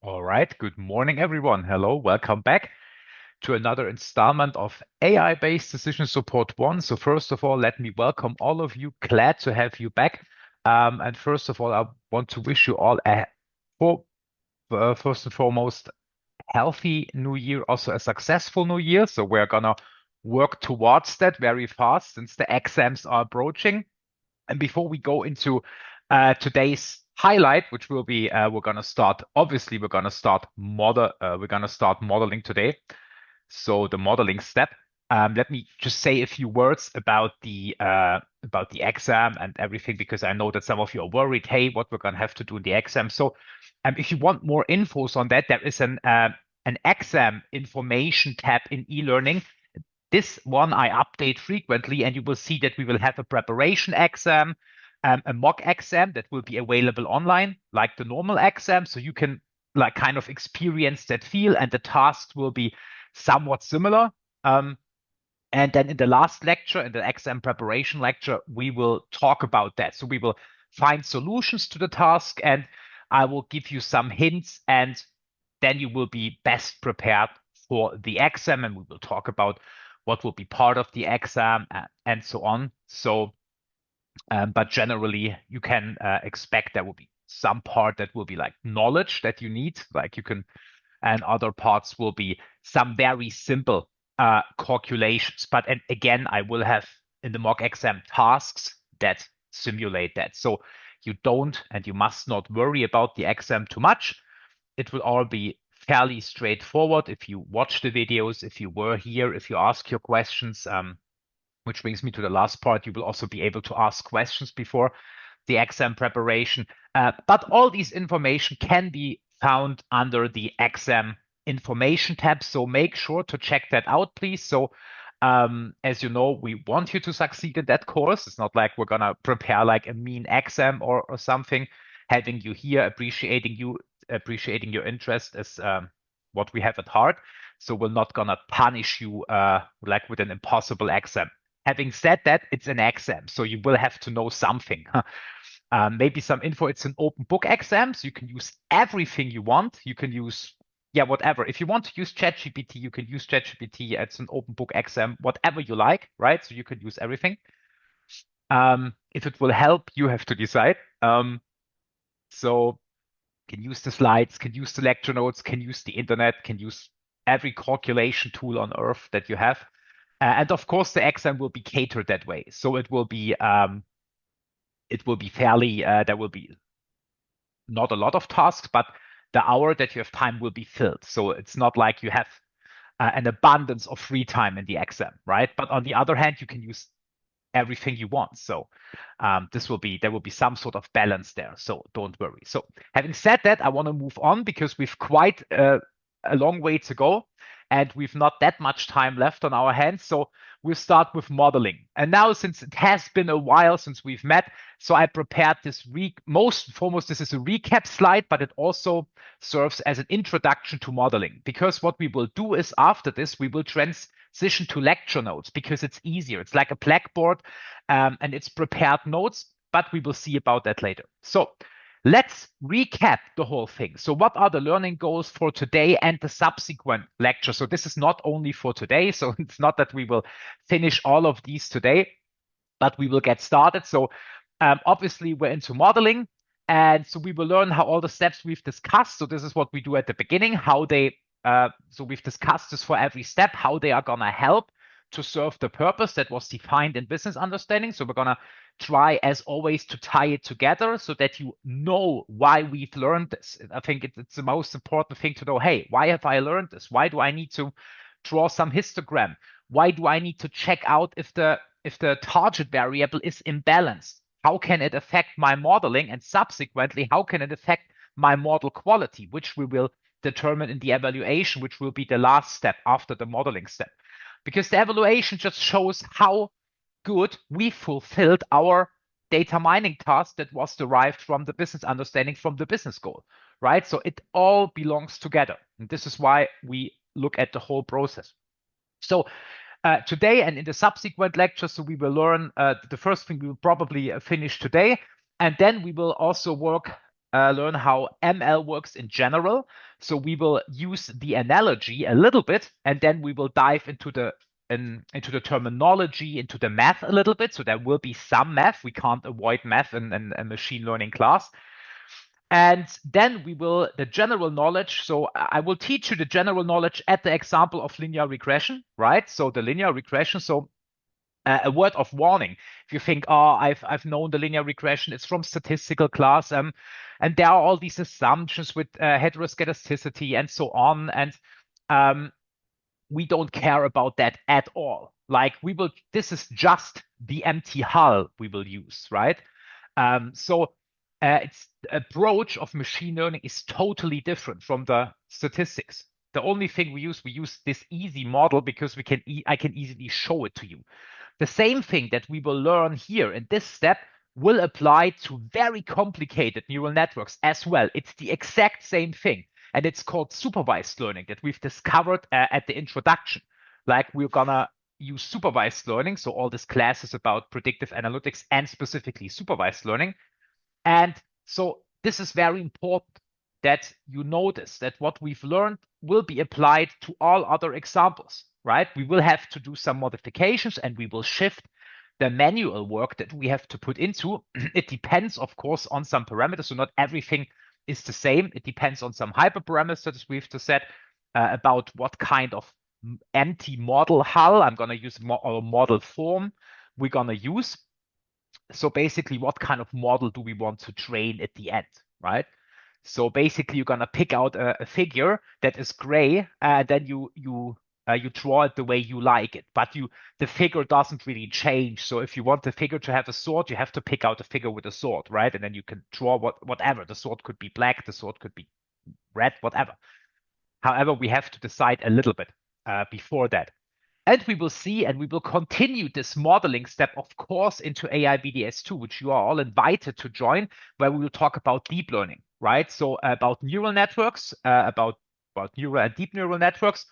All right. Good morning, everyone. Hello. Welcome back to another installment of AI-based decision support one. So first of all, let me welcome all of you. Glad to have you back. And first of all, I want to wish you all for, first and foremost, healthy new year, also a successful new year. So we're gonna work towards that very fast since the exams are approaching. And before we go into today's highlight, which will be we're gonna start. Obviously, we're gonna start modeling today. So the modeling step. Let me just say a few words about the exam and everything because I know that some of you are worried. Hey, what we're gonna have to do in the exam? So, if you want more infos on that, there is an exam information tab in e-learning. This one I update frequently, and you will see that we will have a preparation exam, a mock exam that will be available online, like the normal exam. So you can like kind of experience that feel, and the tasks will be somewhat similar. Um, and then in the last lecture, in the exam preparation lecture, we will talk about that. So we will find solutions to the task, and I will give you some hints, and then you will be best prepared for the exam. And we will talk about what will be part of the exam and so on. So, but generally, you can expect there will be some part that will be like knowledge that you need, like you can, and other parts will be some very simple calculations. But and again, I will have in the mock exam tasks that simulate that. So you don't and you must not worry about the exam too much. It will all be fairly straightforward if you watch the videos, if you were here, if you ask your questions. Which brings me to the last part. You will also be able to ask questions before the exam preparation. But all these information can be found under the exam information tab. So make sure to check that out, please. So as you know, we want you to succeed in that course. It's not like we're gonna prepare like a mean exam or something. Having you here, appreciating your interest is what we have at heart. So we're not gonna punish you like with an impossible exam. Having said that, it's an exam, so you will have to know something. Maybe some info. It's an open book exam, so you can use everything you want. You can use, yeah, whatever. If you want to use ChatGPT, you can use ChatGPT. It's an open book exam, whatever you like, right? So you can use everything. If it will help, you have to decide. So can use the slides, can use the lecture notes, can use the internet, can use every calculation tool on earth that you have. And of course, the exam will be catered that way. So it will be fairly, there will be not a lot of tasks, but the hour that you have time will be filled. So it's not like you have an abundance of free time in the exam, right? But on the other hand, you can use everything you want. So there will be some sort of balance there. So don't worry. So having said that, I want to move on because we've quite a long way to go and we've not that much time left on our hands. So we'll start with modeling. And now, since it has been a while since we've met, so I prepared this most foremost, this is a recap slide, but it also serves as an introduction to modeling. Because what we will do is after this, we will transition to lecture notes because it's easier. It's like a blackboard and it's prepared notes, but we will see about that later. So let's recap the whole thing. So what are the learning goals for today and the subsequent lecture? So this is not only for today. So it's not that we will finish all of these today, but we will get started. So obviously we're into modeling. And so we will learn how all the steps we've discussed. So this is what we do at the beginning, so we've discussed this for every step, how they are gonna help to serve the purpose that was defined in business understanding. So we're gonna try, as always, to tie it together so that you know why we've learned this. I think it's the most important thing to know. Hey, why have I learned this? Why do I need to draw some histogram? Why do I need to check out if the target variable is imbalanced? How can it affect my modeling? And subsequently, how can it affect my model quality, which we will determine in the evaluation, which will be the last step after the modeling step. Because the evaluation just shows how good we fulfilled our data mining task that was derived from the business understanding from the business goal, right? So it all belongs together. And this is why we look at the whole process. So today and in the subsequent lectures, so we will learn the first thing we will probably finish today. And then we will also work learn how ML works in general. So we will use the analogy a little bit, and then we will dive into the terminology, into the math a little bit. So there will be some math. We can't avoid math in a machine learning class. And then we will, the general knowledge. So I will teach you the general knowledge at the example of linear regression, right? So the linear regression. So a word of warning. If you think, oh, I've known the linear regression, it's from statistical class, and there are all these assumptions with heteroscedasticity and so on, and um, we don't care about that at all. Like this is just the empty hull we will use, right? So it's the approach of machine learning is totally different from the statistics. The only thing we use this easy model because I can easily show it to you. The same thing that we will learn here in this step will apply to very complicated neural networks as well. It's the exact same thing. And it's called supervised learning that we've discovered at the introduction. Like we're gonna use supervised learning. So all this class is about predictive analytics and specifically supervised learning. And so this is very important that you notice that what we've learned will be applied to all other examples, right? We will have to do some modifications and we will shift the manual work that we have to put into. It depends, of course, on some parameters. So not everything is the same. It depends on some hyperparameters we have to set about what kind of empty model hull I'm going to use or model form we're going to use. So basically, what kind of model do we want to train at the end, right? So basically, you're gonna pick out a figure that is gray, and then you draw it the way you like it. But the figure doesn't really change. So if you want the figure to have a sword, you have to pick out a figure with a sword, right? And then you can draw whatever. The sword could be black, the sword could be red, whatever. However, we have to decide a little bit before that. And we will see, and we will continue this modeling step, of course, into AI BDS2, which you are all invited to join, where we will talk about deep learning, right? So about neural networks, about neural and deep neural networks,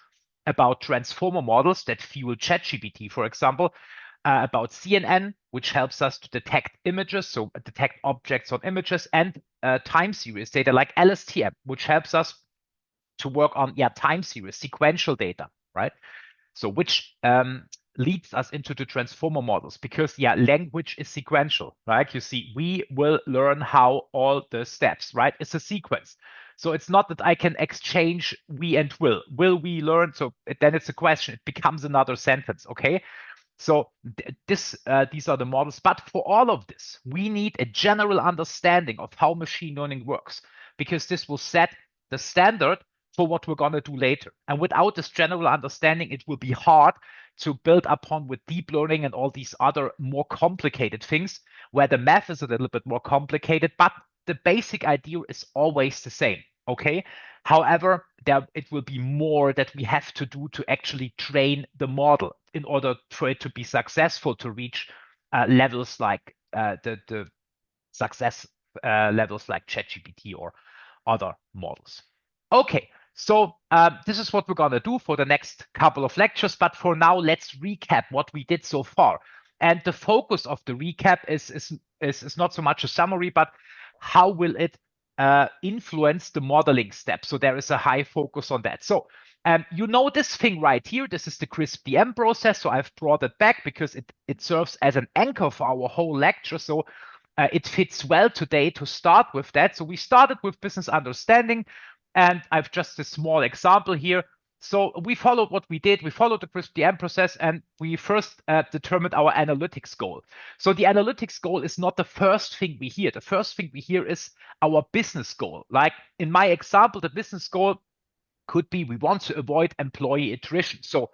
about transformer models that fuel ChatGPT, for example, about CNN, which helps us to detect images, so detect objects on images, and time series data like LSTM, which helps us to work on time series, sequential data, right? So which leads us into the transformer models because language is sequential, right? You see, we will learn how all the steps, right? It's a sequence. So it's not that I can exchange we and will. Will we learn? So then it's a question. It becomes another sentence, okay? So these are the models. But for all of this, we need a general understanding of how machine learning works because this will set the standard for what we're going to do later. And without this general understanding, it will be hard to build upon with deep learning and all these other more complicated things where the math is a little bit more complicated, but the basic idea is always the same. Okay. However, it will be more that we have to do to actually train the model in order for it to be successful to reach levels like the success levels like ChatGPT or other models. Okay, so this is what we're going to do for the next couple of lectures. But for now, let's recap what we did so far. And the focus of the recap is not so much a summary, but how will it influence the modeling step? So there is a high focus on that. So you know this thing right here. This is the CRISP-DM process. So I've brought it back because it serves as an anchor for our whole lecture. So it fits well today to start with that. So we started with business understanding. And I've just a small example here. So we followed what we did. We followed the CRISP-DM process, and we first determined our analytics goal. So the analytics goal is not the first thing we hear. The first thing we hear is our business goal. Like in my example, the business goal could be we want to avoid employee attrition. So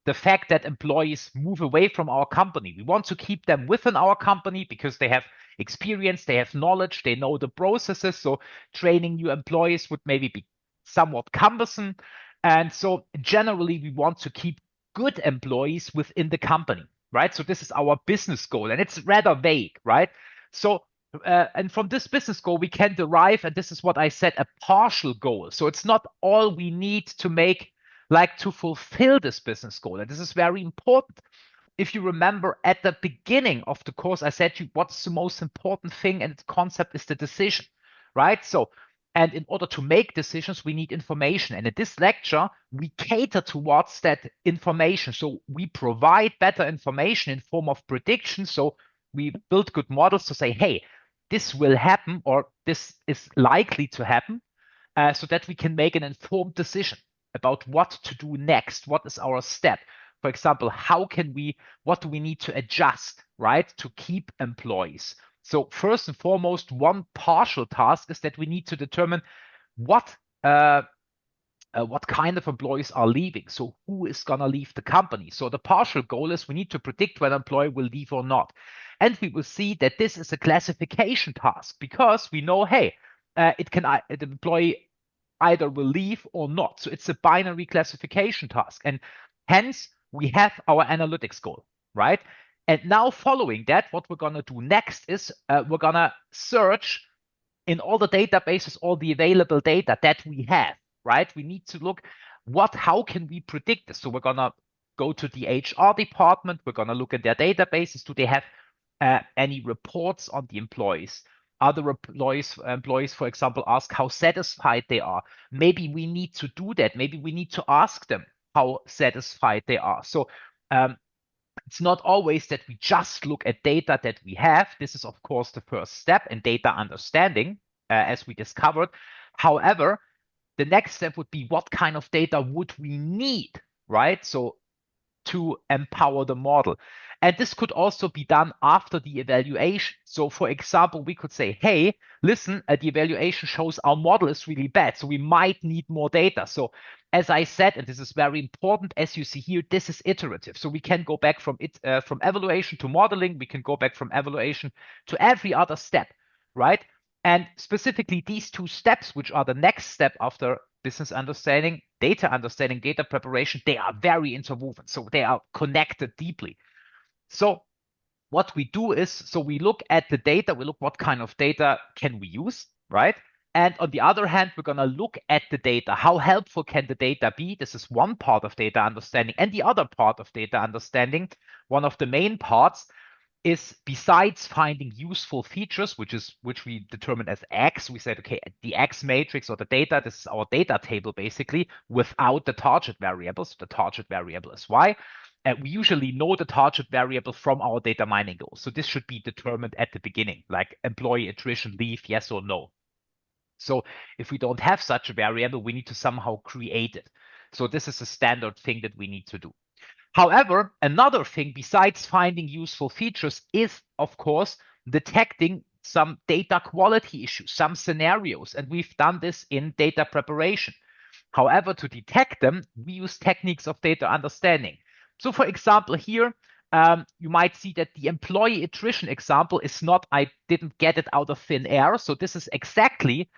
the fact that employees move away from our company. We want to keep them within our company because they have experience, they have knowledge, they know the processes. So training new employees would maybe be somewhat cumbersome. And so generally, we want to keep good employees within the company, right? So this is our business goal, and it's rather vague, right? So and from this business goal, we can derive, and this is what I said, a partial goal. So it's not all we need to make like to fulfill this business goal. And this is very important. If you remember at the beginning of the course, I said to you, what's the most important thing and its concept is the decision, right? So, and in order to make decisions, we need information. And in this lecture, we cater towards that information. So we provide better information in form of predictions. So we build good models to say, hey, this will happen or this is likely to happen, so that we can make an informed decision about what to do next. What is our step? For example, what do we need to adjust, right, to keep employees? So first and foremost, one partial task is that we need to determine what uh, what kind of employees are leaving. So who is going to leave the company? So the partial goal is we need to predict whether an employee will leave or not. And we will see that this is a classification task because we know, hey, the employee either will leave or not. So it's a binary classification task. And hence we have our analytics goal, right? And now following that, what we're going to do next is we're going to search in all the databases, all the available data that we have, right? We need to look how can we predict this? So we're going to go to the HR department. We're going to look at their databases. Do they have any reports on the employees? Other employees, for example, ask how satisfied they are. Maybe we need to do that. Maybe we need to ask them how satisfied they are. So it's not always that we just look at data that we have. This is, of course, the first step in data understanding, as we discovered. However, the next step would be what kind of data would we need, right? So to empower the model. And this could also be done after the evaluation. So for example, we could say, hey, listen, the evaluation shows our model is really bad. So we might need more data. So as I said, and this is very important, as you see here, this is iterative. So we can go back from evaluation to modeling. We can go back from evaluation to every other step, right? And specifically these two steps, which are the next step after business understanding, data preparation, they are very interwoven. So they are connected deeply. So what we do is, so we look at the data, we look what kind of data can we use, right? And on the other hand, we're going to look at the data. How helpful can the data be? This is one part of data understanding. And the other part of data understanding, one of the main parts, is besides finding useful features, which we determine as X, we said, okay, the X matrix or the data, this is our data table basically without the target variable. So the target variable is Y. We usually know the target variable from our data mining goals. So this should be determined at the beginning, like employee attrition, leave, yes or no. So if we don't have such a variable, we need to somehow create it. So this is a standard thing that we need to do. However, another thing besides finding useful features is, of course, detecting some data quality issues, some scenarios, and we've done this in data preparation. However, to detect them, we use techniques of data understanding. So for example, here, you might see that the employee attrition example is not, I didn't get it out of thin air. So this is exactly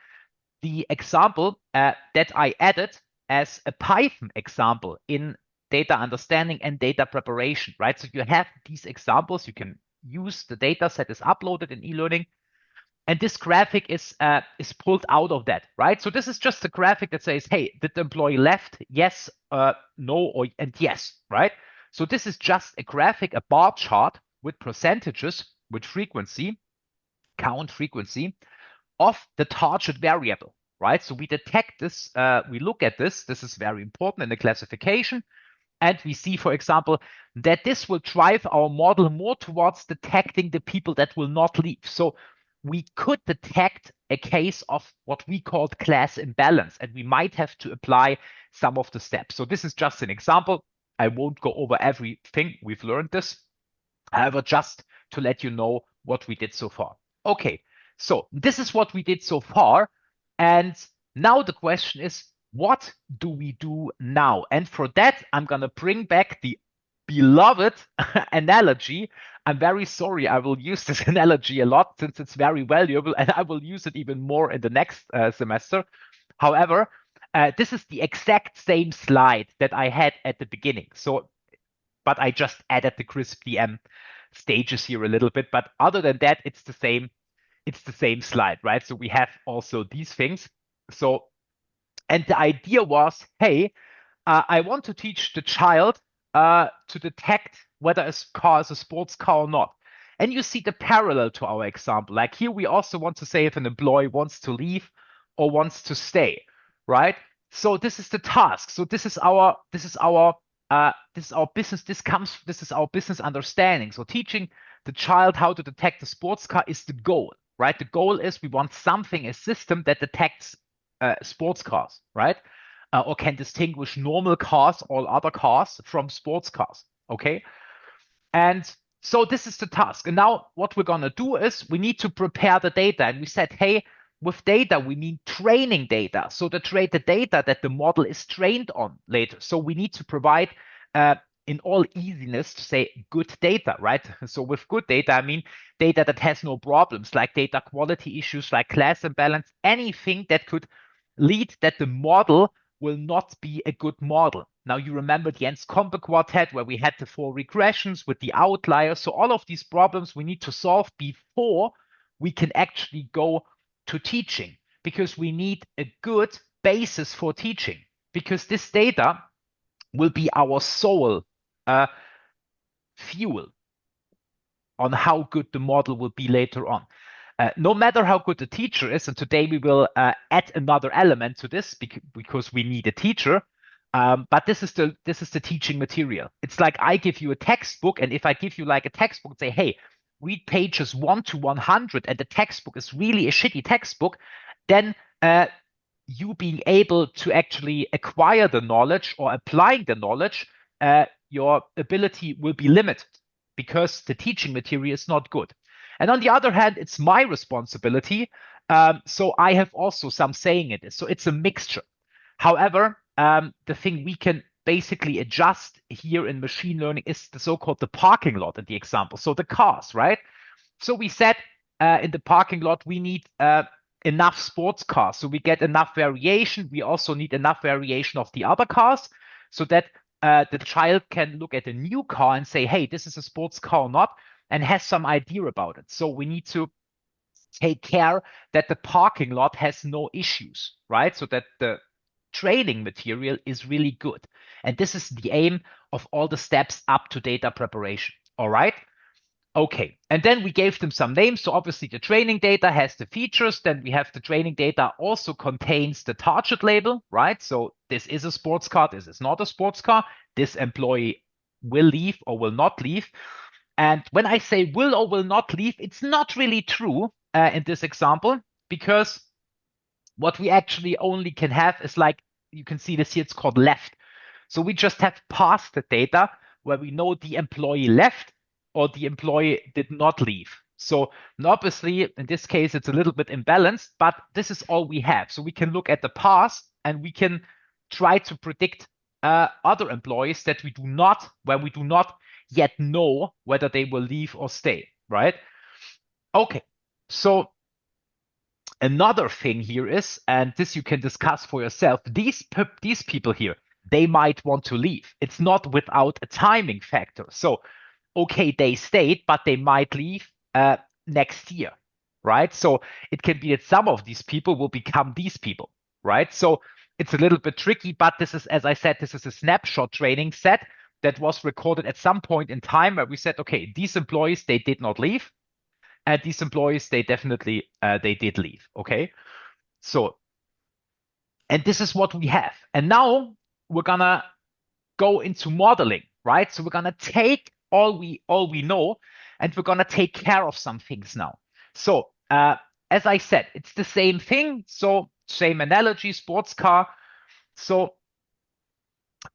the example that I added as a Python example in data understanding and data preparation, right? So you have these examples, you can use the data set is uploaded in e-learning, and this graphic is pulled out of that, right? So this is just a graphic that says, hey, did the employee left? Yes, no, and yes, right? So this is just a graphic, a bar chart with percentages, with frequency, count frequency of the target variable, right? So we detect this, we look at this. This is very important in the classification. And we see, for example, that this will drive our model more towards detecting the people that will not leave. So we could detect a case of what we called class imbalance, and we might have to apply some of the steps. So this is just an example. I won't go over everything. We've learned this. However, just to let you know what we did so far. Okay, so this is what we did so far. And now the question is, what do we do now? And for that, I'm going to bring back the beloved analogy. I'm very sorry. I will use this analogy a lot since it's very valuable, and I will use it even more in the next semester. However, this is the exact same slide that I had at the beginning. So, but I just added the crisp DM stages here a little bit. But other than that, it's the same slide, right? So we have also these things. So, and the idea was, hey, I want to teach the child to detect whether a car is a sports car or not. And you see the parallel to our example. Like here, we also want to say if an employee wants to leave or wants to stay, right? So this is the task. So this is our business. This is our business understanding. So teaching the child how to detect a sports car is the goal, right? The goal is we want something, a system that detects sports cars, right? Or can distinguish normal cars, all other cars from sports cars, okay? And so this is the task. And now what we're going to do is we need to prepare the data. And we said, hey, with data, we mean training data. So the data that the model is trained on later. So we need to provide, in all easiness, to say good data, right? So with good data, I mean data that has no problems, like data quality issues, like class imbalance, anything that could lead that the model will not be a good model. Now you remember the Enz-Combe quartet where we had the 4 regressions with the outliers. So all of these problems we need to solve before we can actually go to teaching, because we need a good basis for teaching, because this data will be our sole fuel on how good the model will be later on. No matter how good the teacher is, and today we will add another element to this because we need a teacher. But this is the teaching material. It's like I give you a textbook, and if I give you like a textbook and say, hey, read pages 1 to 100, and the textbook is really a shitty textbook, then you being able to actually acquire the knowledge or applying the knowledge, your ability will be limited because the teaching material is not good. And on the other hand, it's my responsibility. So I have also some saying in this. So it's a mixture. However, the thing we can basically adjust here in machine learning is the so-called the parking lot in the example. So the cars, right? So we said in the parking lot, we need enough sports cars. So we get enough variation. We also need enough variation of the other cars so that the child can look at a new car and say, hey, this is a sports car or not, and has some idea about it. So we need to take care that the parking lot has no issues, right? So that the training material is really good. And this is the aim of all the steps up to data preparation. All right. Okay, and then we gave them some names. So obviously the training data has the features. Then we have the training data also contains the target label, right? So this is a sports car. This is not a sports car. This employee will leave or will not leave. And when I say will or will not leave, it's not really true in this example, because what we actually only can have is like, you can see this here, it's called left. So we just have passed the data where we know the employee left or the employee did not leave. So obviously, in this case, it's a little bit imbalanced, but this is all we have. So we can look at the past and we can try to predict other employees that where we do not yet know whether they will leave or stay, right? Okay, so another thing here is, and this you can discuss for yourself, these people here, they might want to leave. It's not without a timing factor. So, okay, they stayed, but they might leave next year, right? So it can be that some of these people will become these people, right? So it's a little bit tricky, but this is, as I said, this is a snapshot training set that was recorded at some point in time where we said, okay, these employees, they did not leave. And these employees, they definitely, they did leave, okay? So, and this is what we have. And now we're gonna go into modeling, right? So we're gonna take all we know, and we're gonna take care of some things now. So as I said, it's the same thing. So same analogy, sports car. So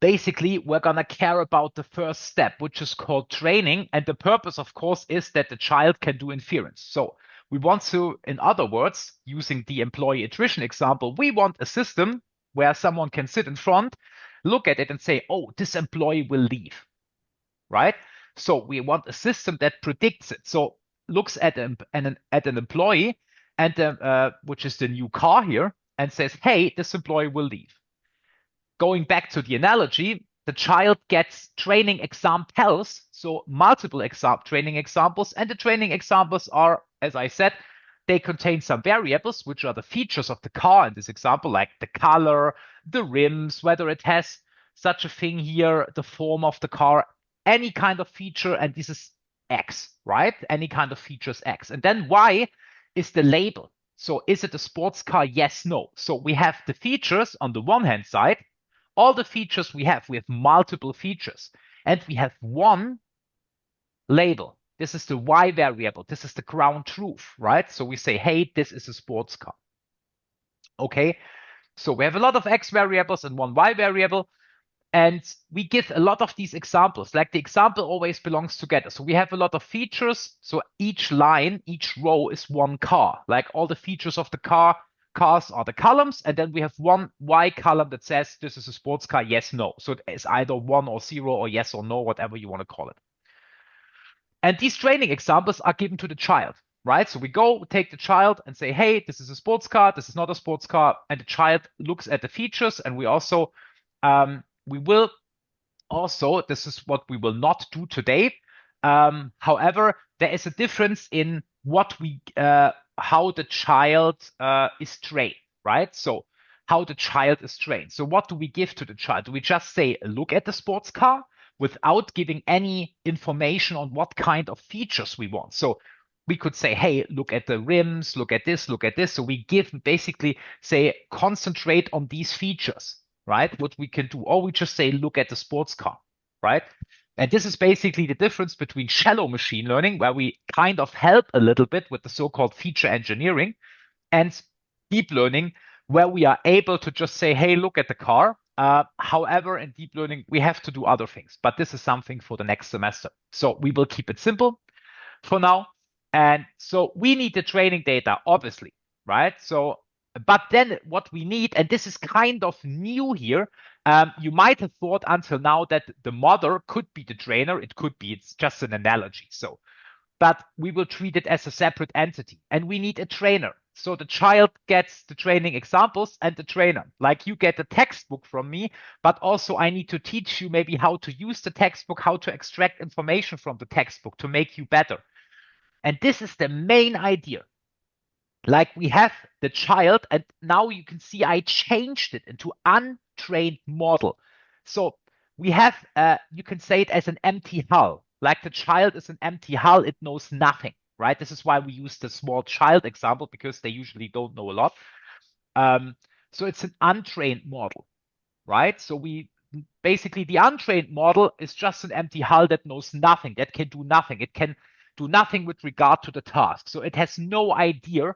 basically, we're gonna care about the first step, which is called training. And the purpose, of course, is that the child can do inference. So we want to, in other words, using the employee attrition example, we want a system where someone can sit in front, look at it and say, oh, this employee will leave, right? So we want a system that predicts it. So looks at an employee, and which is the new car here, and says, hey, this employee will leave. Going back to the analogy, the child gets training examples, so multiple training examples, and the training examples are, as I said, they contain some variables, which are the features of the car in this example, like the color, the rims, whether it has such a thing here, the form of the car, any kind of feature, and this is X, right? Any kind of features X. And then Y is the label. So is it a sports car? Yes, no. So we have the features on the one hand side, all the features we have multiple features, and we have one label. This is the Y variable. This is the ground truth, right? So we say, hey, this is a sports car. Okay, so we have a lot of X variables and one Y variable. And we give a lot of these examples, like the example always belongs together. So we have a lot of features. So each line, each row is one car, like all the features of the cars are the columns. And then we have one Y column that says this is a sports car, yes, no. So it's either 1 or 0 or yes or no, whatever you want to call it. And these training examples are given to the child, right? So we take the child and say, hey, this is a sports car, this is not a sports car. And the child looks at the features, and we also, this is what we will not do today. However, there is a difference in how the child is trained, right? So how the child is trained. So what do we give to the child? Do we just say, look at the sports car without giving any information on what kind of features we want? So we could say, hey, look at the rims, look at this, look at this. So we basically say, concentrate on these features, right? What we can do, or we just say, look at the sports car, right? And this is basically the difference between shallow machine learning, where we kind of help a little bit with the so-called feature engineering, and deep learning, where we are able to just say, hey, look at the car. However, in deep learning, we have to do other things, but this is something for the next semester. So we will keep it simple for now. And so we need the training data, obviously, right? So, but then what we need, and this is kind of new here, you might have thought until now that the mother could be the trainer. It's just an analogy. So, but we will treat it as a separate entity, and we need a trainer. So the child gets the training examples and the trainer. Like you get a textbook from me, but also I need to teach you maybe how to use the textbook, how to extract information from the textbook to make you better. And this is the main idea. Like we have the child, and now you can see I changed it into untrained model. So we have, you can say it as an empty hull. Like the child is an empty hull, it knows nothing, right? This is why we use the small child example, because they usually don't know a lot. So it's an untrained model, right? So basically the untrained model is just an empty hull that knows nothing, that can do nothing. It can do nothing with regard to the task. So it has no idea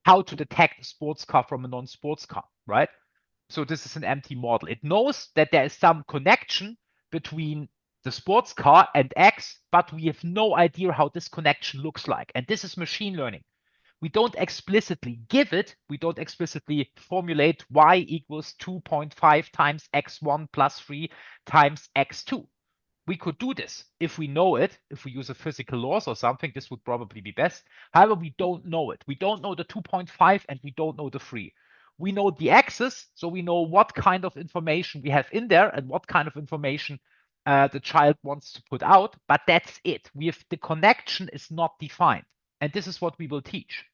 how to detect a sports car from a non-sports car, right? So this is an empty model. It knows that there is some connection between the sports car and X, but we have no idea how this connection looks like. And this is machine learning. We don't explicitly give it. We don't explicitly formulate Y equals 2.5 times X1 plus 3 times X2. We could do this if we know it. If we use a physical laws or something, this would probably be best. However, we don't know it. We don't know the 2.5 and we don't know the 3. We know the X's, so we know what kind of information we have in there and what kind of information the child wants to put out, but that's it. The connection is not defined, and this is what we will teach.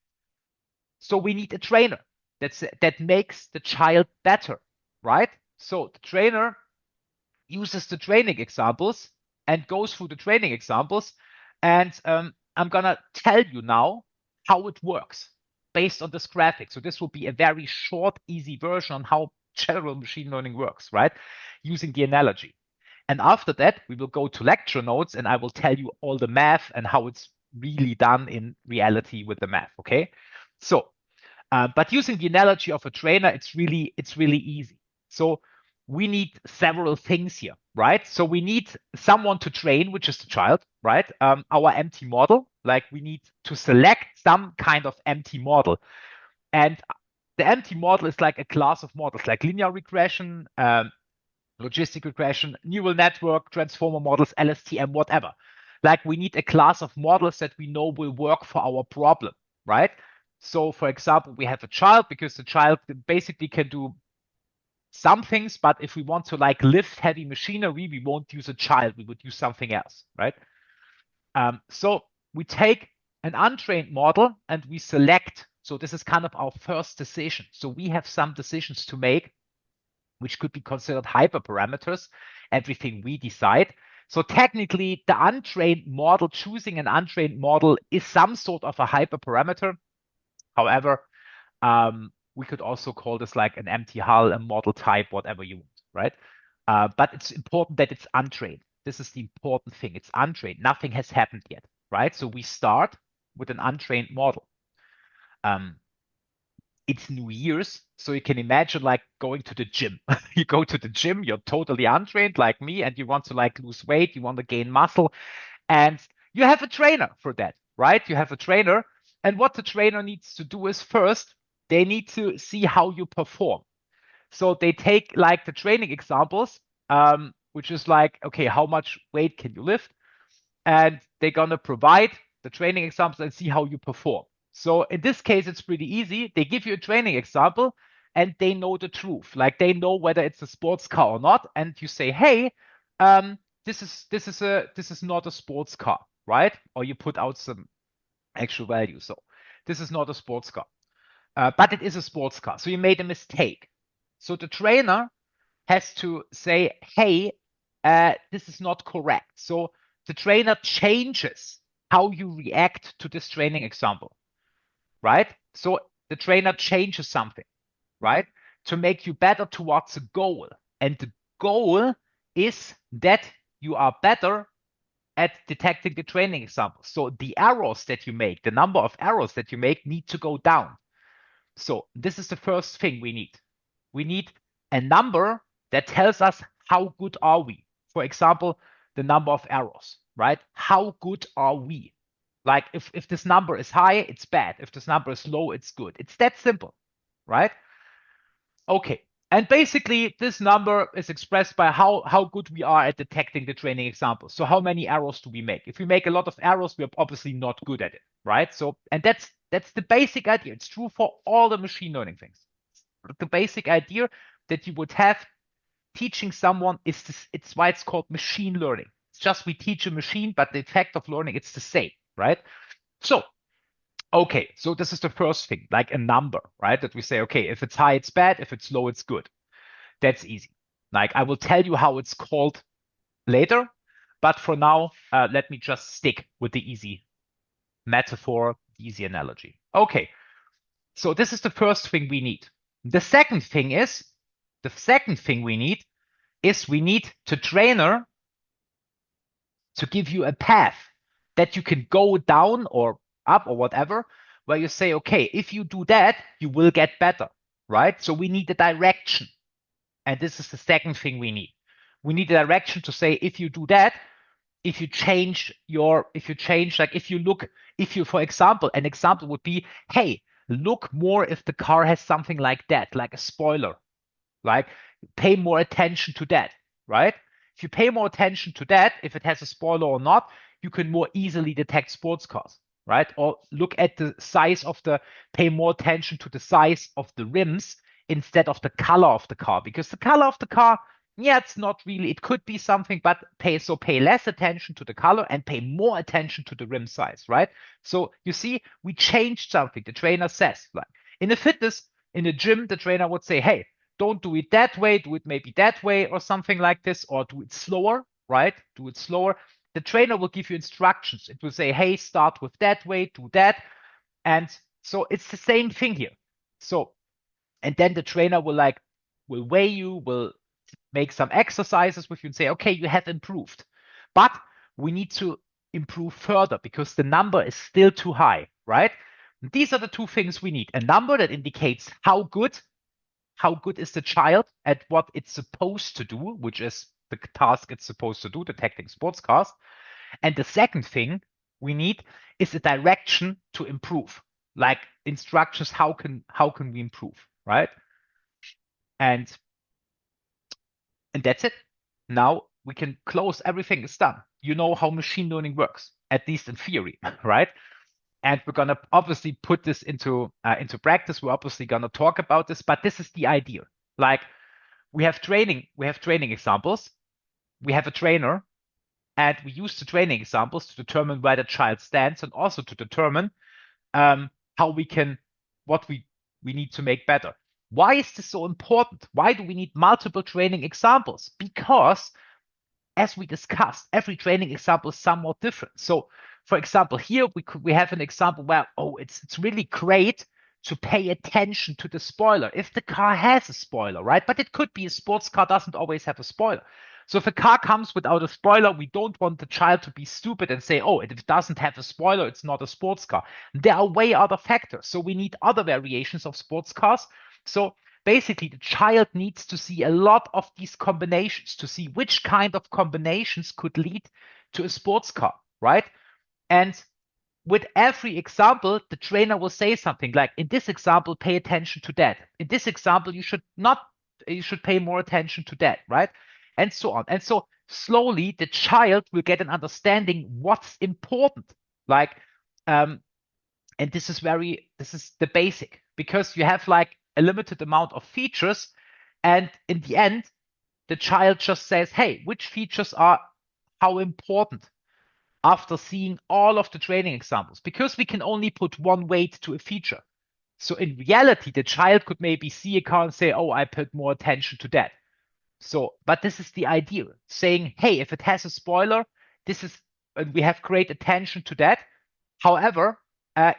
So we need a trainer that makes the child better, right? So the trainer uses the training examples and goes through the training examples, and I'm gonna tell you now how it works based on this graphic. So this will be a very short, easy version on how general machine learning works, right? Using the analogy. And after that, we will go to lecture notes, and I will tell you all the math and how it's really done in reality with the math, okay? So, but using the analogy of a trainer, it's really easy. So we need several things here, right? So we need someone to train, which is the child, right? Our empty model, like we need to select some kind of empty model. And the empty model is like a class of models, like linear regression, logistic regression, neural network, transformer models, LSTM, whatever. Like we need a class of models that we know will work for our problem, right? So for example, we have a child because the child basically can do some things, but if we want to like lift heavy machinery, we won't use a child, we would use something else, right? So we take an untrained model and we select. So this is kind of our first decision. So we have some decisions to make, which could be considered hyperparameters, everything we decide. So technically, the untrained model, choosing an untrained model is some sort of a hyperparameter. However, we could also call this like an empty hull, a model type, whatever you want, right? But it's important that it's untrained. This is the important thing. It's untrained. Nothing has happened yet, right? So we start with an untrained model. It's New Year's, so you can imagine like going to the gym. You go to the gym, you're totally untrained like me, and you want to like lose weight, you want to gain muscle, and you have a trainer for that, right? You have a trainer, and what the trainer needs to do is first, they need to see how you perform. So they take like the training examples, which is like, okay, how much weight can you lift? And they're gonna provide the training examples and see how you perform. So in this case, it's pretty easy. They give you a training example and they know the truth. Like they know whether it's a sports car or not. And you say, hey, this is not a sports car, right? Or you put out some actual value. So this is not a sports car, but it is a sports car. So you made a mistake. So the trainer has to say, hey, this is not correct. So the trainer changes how you react to this training example, right? So the trainer changes something, right? To make you better towards a goal. And the goal is that you are better at detecting the training examples. So the errors that you make, the number of errors that you make need to go down. So this is the first thing we need. We need a number that tells us how good are we. For example, the number of errors, right? How good are we? Like if this number is high, it's bad. If this number is low, it's good. It's that simple, right? Okay. And basically, this number is expressed by how good we are at detecting the training examples. So how many errors do we make? If we make a lot of errors, we're obviously not good at it, right? So, and that's the basic idea. It's true for all the machine learning things. The basic idea that you would have teaching someone is this, it's why it's called machine learning. It's just we teach a machine, but the effect of learning, it's the same, right? So, okay, so this is the first thing, like a number, right? That we say, okay, if it's high, it's bad. If it's low, it's good. That's easy. Like I will tell you how it's called later, but for now, let me just stick with the easy metaphor, the easy analogy. Okay, so this is the first thing we need. The second thing we need to trainer to give you a path that you can go down or up or whatever, where you say, okay, if you do that, you will get better, right? So we need a direction. And this is the second thing we need. We need a direction to say, if you do that, if you change, like if you look, if you, for example, an example would be, hey, look more if the car has something like that, like a spoiler, like pay more attention to that, right? If you pay more attention to that, if it has a spoiler or not, you can more easily detect sports cars, right? Or look at the size of pay more attention to the size of the rims instead of the color of the car, because the color of the car, yeah, it's not really, it could be something, but pay less attention to the color and pay more attention to the rim size, right? So you see, we changed something. The trainer says, like in a fitness, in a gym, the trainer would say, hey, don't do it that way, do it maybe that way or something like this, or do it slower, right? Do it slower. The trainer will give you instructions. It will say, hey, start with that way, do that. And so it's the same thing here. So, and then the trainer will weigh you, will make some exercises with you and say, okay, you have improved. But we need to improve further because the number is still too high, right? And these are the two things we need. A number that indicates how good is the child at what it's supposed to do, which is the task it's supposed to do, detecting sports cars. And the second thing we need is a direction to improve, like instructions, how can we improve, right? And that's it. Now we can close, everything is done. You know how machine learning works, at least in theory, right? And we're gonna obviously put this into practice. We're obviously gonna talk about this, but this is the idea. Like we have training examples, we have a trainer, and we use the training examples to determine where the child stands and also to determine how we can, what we need to make better. Why is this so important? Why do we need multiple training examples? Because as we discussed, every training example is somewhat different. So for example, here we have an example where, oh, it's really great to pay attention to the spoiler if the car has a spoiler, right? But it could be a sports car doesn't always have a spoiler. So if a car comes without a spoiler, we don't want the child to be stupid and say, oh, if it doesn't have a spoiler, it's not a sports car. There are way other factors. So we need other variations of sports cars. So basically, the child needs to see a lot of these combinations to see which kind of combinations could lead to a sports car, right? And with every example, the trainer will say something like, in this example, pay attention to that. In this example, you should pay more attention to that, right? And so on. And so slowly the child will get an understanding what's important. Like, and this is the basic, because you have like a limited amount of features. And in the end, the child just says, hey, which features are how important after seeing all of the training examples, because we can only put one weight to a feature. So in reality, the child could maybe see a car and say, oh, I put more attention to that. So, but this is the idea, saying, hey, if it has a spoiler, and we have great attention to that. However,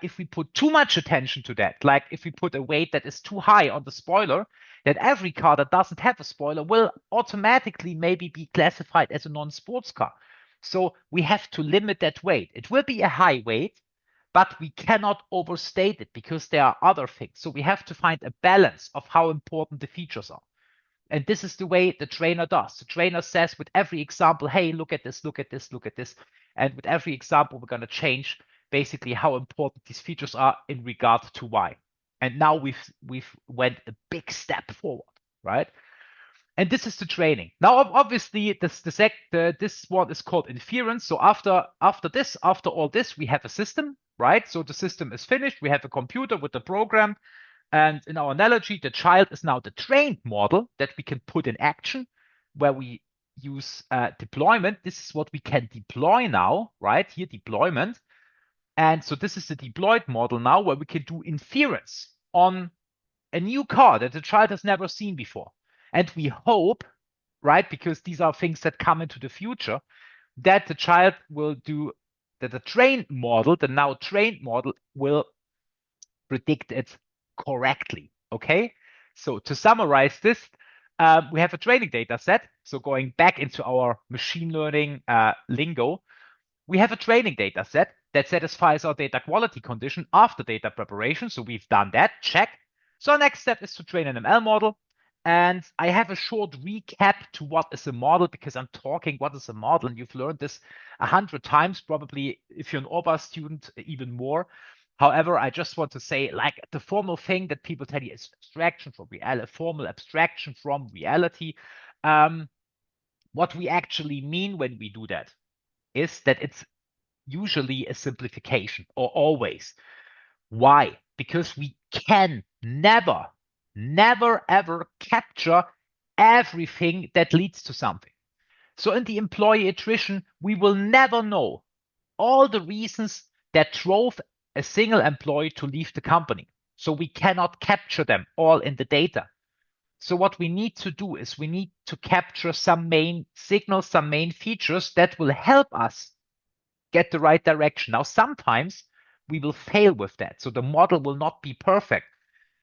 if we put too much attention to that, like if we put a weight that is too high on the spoiler, then every car that doesn't have a spoiler will automatically maybe be classified as a non-sports car. So we have to limit that weight. It will be a high weight, but we cannot overstate it because there are other things. So we have to find a balance of how important the features are. And this is the way the trainer does. The trainer says with every example, hey, look at this, look at this, look at this. And with every example, we're going to change basically how important these features are in regard to why. And now we've went a big step forward, right? And this is the training. Now, obviously, this one is called inference. So after all this, we have a system, right? So the system is finished. We have a computer with the program. And in our analogy, the child is now the trained model that we can put in action, where we use deployment. This is what we can deploy now, right? Here, deployment. And so this is the deployed model now, where we can do inference on a new car that the child has never seen before. And we hope, right, because these are things that come into the future, that the child will do, that the trained model, the now trained model, will predict it correctly. Okay. So to summarize this, we have a training data set. So going back into our machine learning lingo, we have a training data set that satisfies our data quality condition after data preparation. So we've done that, check. So our next step is to train an ML model. And I have a short recap to what is a model, because I'm talking what is a model, and you've learned this 100 times, probably if you're an OBA student, even more. However, I just want to say, like, the formal thing that people tell you is abstraction from reality, formal abstraction from reality. What we actually mean when we do that is that it's usually a simplification, or always. Why? Because we can never ever capture everything that leads to something. So in the employee attrition, we will never know all the reasons that drove a single employee to leave the company. So we cannot capture them all in the data. So what we need to do is we need to capture some main signals, some main features that will help us get the right direction. Now, sometimes we will fail with that. So the model will not be perfect,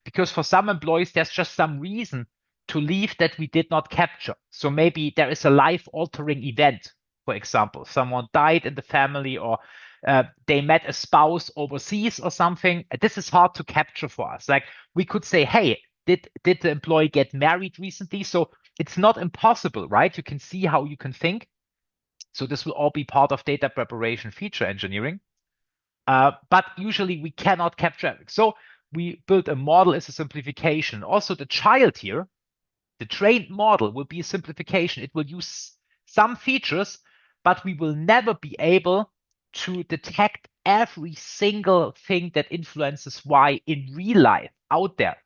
because for some employees, there's just some reason to leave that we did not capture. So maybe there is a life-altering event, for example, someone died in the family, or they met a spouse overseas or something. This is hard to capture for us. Like, we could say, hey, did the employee get married recently? So it's not impossible, right? You can see how you can think. So this will all be part of data preparation feature engineering. But usually we cannot capture everything. So we build a model as a simplification. Also, the child here, the trained model, will be a simplification. It will use some features, but we will never be able to detect every single thing that influences Y in real life out there,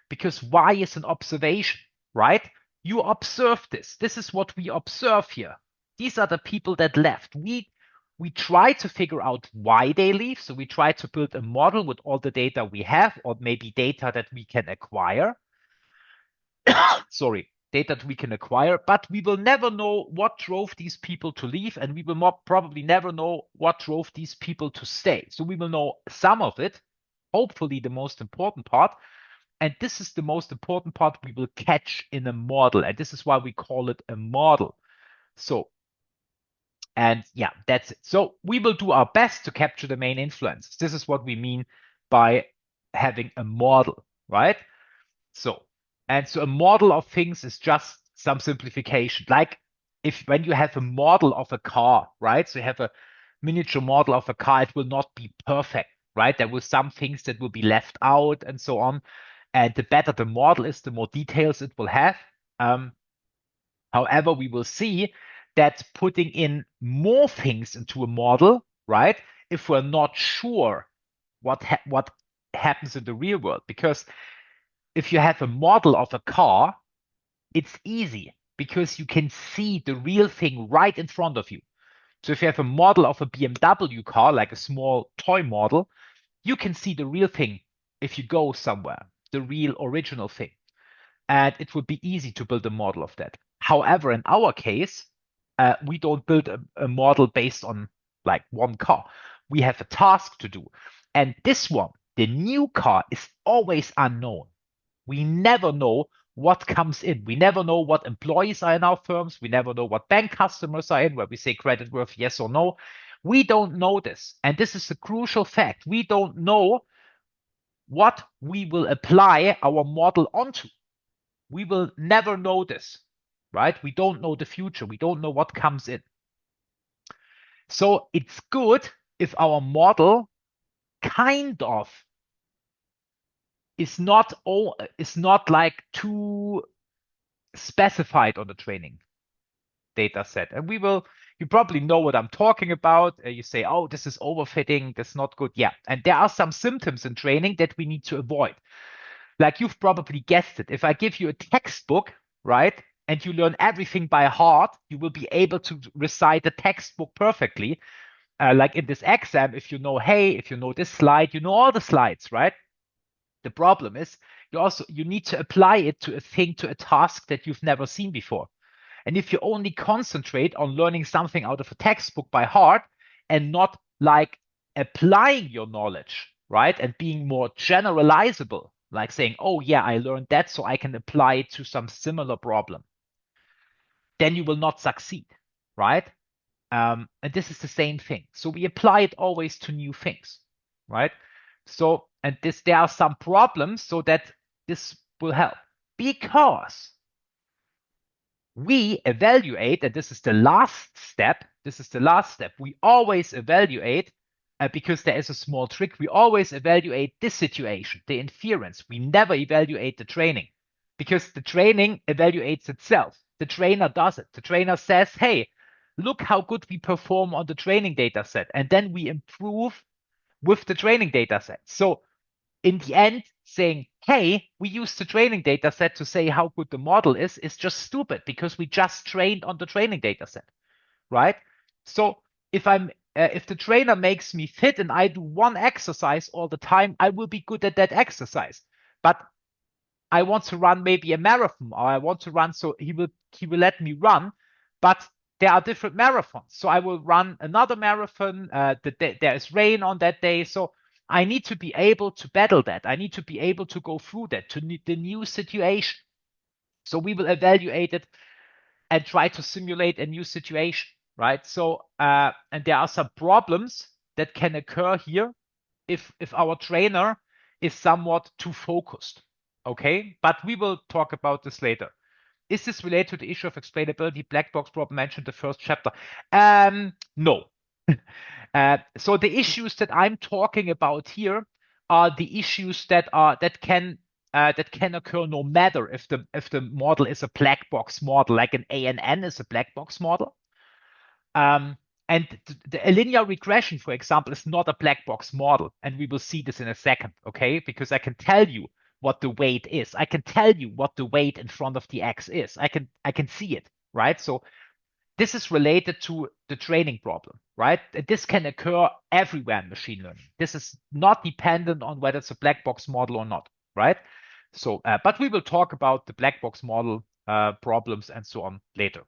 because Y is an observation, right? You observe this. This is what we observe here. These are the people that left. We try to figure out why they leave. So we try to build a model with all the data we have, or maybe data that we can acquire. Sorry. data that we can acquire, but we will never know what drove these people to leave, and we will probably never know what drove these people to stay. So we will know some of it, hopefully the most important part. And this is the most important part we will catch in a model. And this is why we call it a model. So, and yeah, that's it. So we will do our best to capture the main influences. This is what we mean by having a model, right? So, and so a model of things is just some simplification. Like if when you have a model of a car, right? So you have a miniature model of a car, it will not be perfect, right? There will some things that will be left out and so on. And the better the model is, the more details it will have. However, we will see that putting in more things into a model, right? If we're not sure what happens in the real world, because if you have a model of a car, it's easy because you can see the real thing right in front of you. So if you have a model of a BMW car, like a small toy model, you can see the real thing if you go somewhere, the real original thing. And it would be easy to build a model of that. However, in our case, we don't build a model based on like one car. We have a task to do. And this one, the new car, is always unknown. We never know what comes in. We never know what employees are in our firms. We never know what bank customers are in, where we say credit worth yes or no. We don't know this. And this is a crucial fact. We don't know what we will apply our model onto. We will never know this, right? We don't know the future. We don't know what comes in. So it's good if our model kind of is not like too specified on the training data set. And you probably know what I'm talking about. You say, oh, this is overfitting, that's not good. Yeah. And there are some symptoms in training that we need to avoid. Like you've probably guessed it. If I give you a textbook, right, and you learn everything by heart, you will be able to recite the textbook perfectly. Like in this exam, if you know, hey, if you know this slide, you know all the slides, right? The problem is you need to apply it to a thing, to a task that you've never seen before. And if you only concentrate on learning something out of a textbook by heart and not like applying your knowledge, right, and being more generalizable, like saying, oh yeah, I learned that so I can apply it to some similar problem, then you will not succeed, right? And this is the same thing. So we apply it always to new things, right? So, and there are some problems so that this will help, because we evaluate, and this is the last step. We always evaluate, because there is a small trick. We always evaluate this situation, the inference. We never evaluate the training, because the training evaluates itself. The trainer does it. The trainer says, hey, look how good we perform on the training data set. And then we improve with the training data set. So in the end, saying, hey, we use the training data set to say how good the model is just stupid, because we just trained on the training data set, right? So if the trainer makes me fit and I do one exercise all the time, I will be good at that exercise. But I want to run maybe a marathon, or I want to run, so he will let me run, but there are different marathons. So I will run another marathon. There is rain on that day, so I need to be able to battle that. I need to be able to go through that to the new situation. So we will evaluate it and try to simulate a new situation, right? So and there are some problems that can occur here if our trainer is somewhat too focused. Okay, but we will talk about this later. Is this related to the issue of explainability black box problem mentioned in the first chapter? No. So the issues that I'm talking about here are the issues that can occur no matter if the model is a black box model, like an ANN is a black box model. And the linear regression, for example, is not a black box model, and we will see this in a second, okay? Because I can tell you what the weight is. I can tell you what the weight in front of the X is. I can see it, right? So this is related to the training problem, right? This can occur everywhere in machine learning. This is not dependent on whether it's a black box model or not, right? So, but we will talk about the black box model problems and so on later.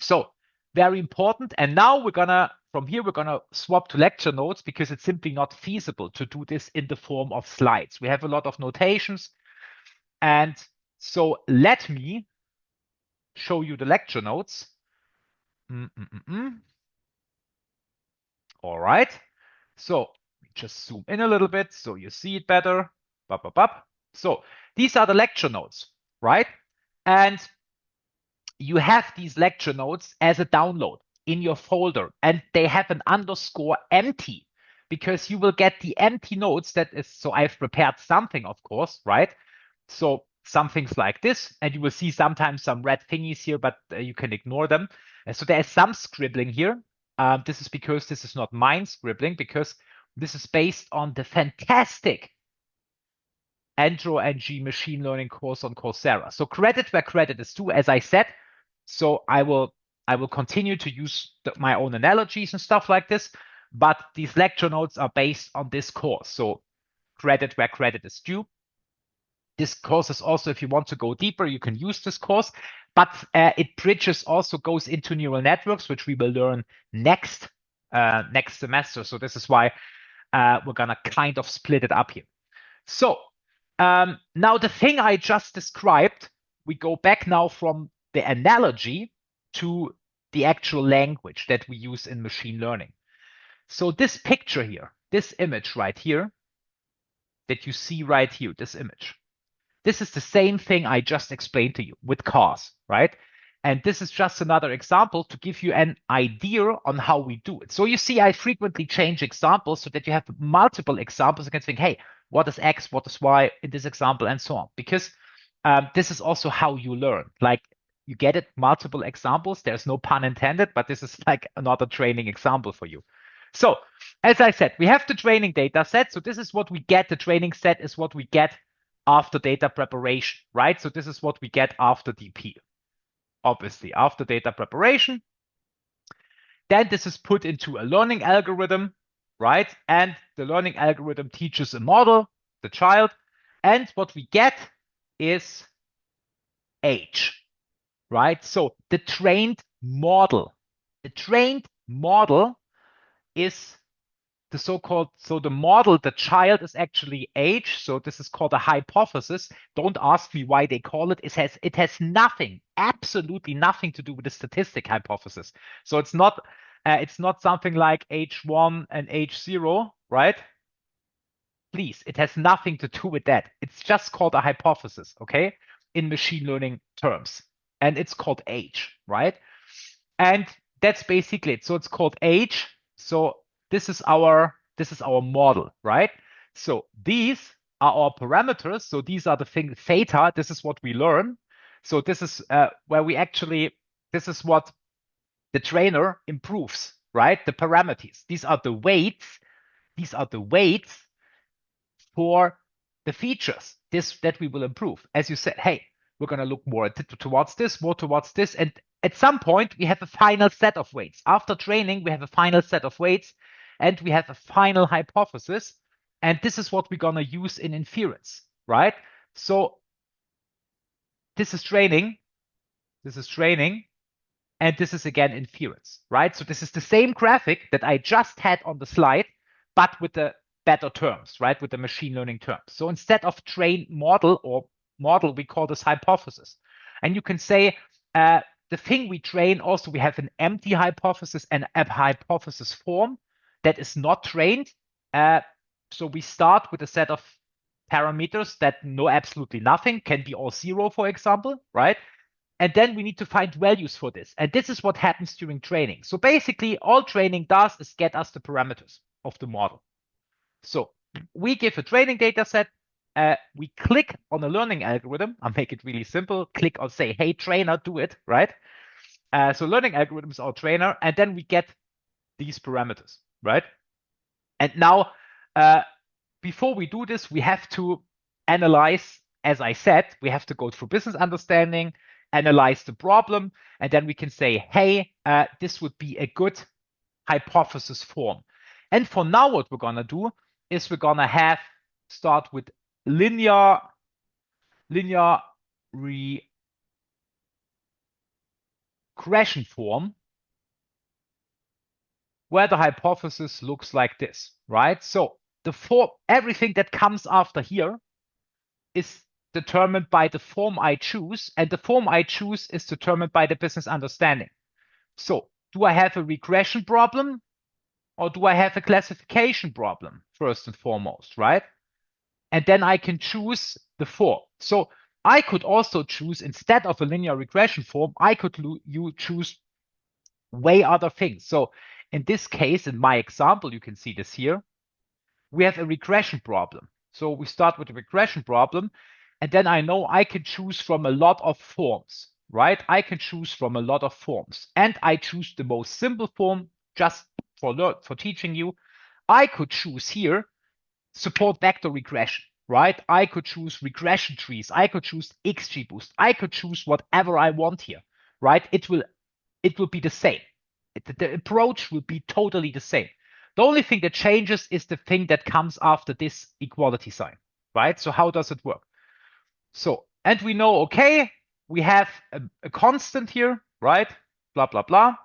So very important. And now from here, we're gonna swap to lecture notes because it's simply not feasible to do this in the form of slides. We have a lot of notations. And so let me show you the lecture notes. All right. So just zoom in a little bit so you see it better. Bop, bop, bop. So these are the lecture notes, right? And you have these lecture notes as a download in your folder, and they have an underscore empty because you will get the empty notes. That is, so I've prepared something, of course, right? So some things like this, and you will see sometimes some red thingies here, but you can ignore them. So there is some scribbling here. This is because this is not mine scribbling, because this is based on the fantastic Andro-NG machine learning course on Coursera. So credit where credit is due, as I said. So I will continue to use my own analogies and stuff like this, but these lecture notes are based on this course. So credit where credit is due. This course is also, if you want to go deeper, you can use this course, but it bridges also goes into neural networks, which we will learn next semester. So this is why we're gonna kind of split it up here. So now the thing I just described, we go back now from the analogy to the actual language that we use in machine learning. So this picture here, this image right here, that you see right here, this image, this is the same thing I just explained to you with cars, right? And this is just another example to give you an idea on how we do it. So you see, I frequently change examples so that you have multiple examples. You can think, hey, what is X, what is Y in this example, and so on. Because this is also how you learn. Like you get it, multiple examples. There's no pun intended, but this is like another training example for you. So as I said, we have the training data set. So this is what we get. The training set is what we get after data preparation, right? So this is what we get after DP, obviously, after data preparation. Then this is put into a learning algorithm, right? And the learning algorithm teaches a model, the child, and what we get is age, right? So the trained model is the so-called, so the model, the child is actually age. So this is called a hypothesis. Don't ask me why they call it. It has nothing, absolutely nothing to do with the statistic hypothesis. So it's not something like H1 and H0, right? Please, it has nothing to do with that. It's just called a hypothesis, okay? In machine learning terms. And it's called age, right? And that's basically it. So it's called age. So this is our model, right? So these are our parameters. So these are the things, theta. This is what we learn. So this is where we actually, this is what the trainer improves, right? The parameters. These are the weights. These are the weights for the features that we will improve. As you said, hey, we're going to look more towards this, more towards this. And at some point, we have a final set of weights. After training, we have a final set of weights and we have a final hypothesis. And this is what we're going to use in inference, right? So this is training. This is training. And this is again inference, right? So this is the same graphic that I just had on the slide, but with the better terms, right? With the machine learning terms. So instead of train model or model, we call this hypothesis. And you can say the thing we train also, we have an empty hypothesis and a hypothesis form that is not trained. So we start with a set of parameters that know absolutely nothing, can be all zero, for example, right? And then we need to find values for this. And this is what happens during training. So basically, all training does is get us the parameters of the model. So we give a training data set. We click on a learning algorithm. I'll make it really simple. Click or say, hey, trainer, do it, right? So learning algorithm is our trainer. And then we get these parameters, right? And now, before we do this, we have to analyze, as I said, we have to go through business understanding, analyze the problem, and then we can say, hey, this would be a good hypothesis form. And for now, what we're going to do is we're going to start with linear regression form where the hypothesis looks like this, right? So everything that comes after here is determined by the form I choose, and the form I choose is determined by the business understanding. So do I have a regression problem or do I have a classification problem first and foremost, right? And then I can choose the form. So I could also choose, instead of a linear regression form, I could choose way other things. So in this case, in my example, you can see this here, we have a regression problem. So we start with a regression problem, and then I know I can choose from a lot of forms, right? I can choose from a lot of forms, and I choose the most simple form just for teaching you. I could choose here support vector regression, right? I could choose regression trees. I could choose XGBoost. I could choose whatever I want here, right? It will be the same. The approach will be totally the same. The only thing that changes is the thing that comes after this equality sign, right? So how does it work? So, and we know, okay, we have a constant here, right? Blah, blah, blah.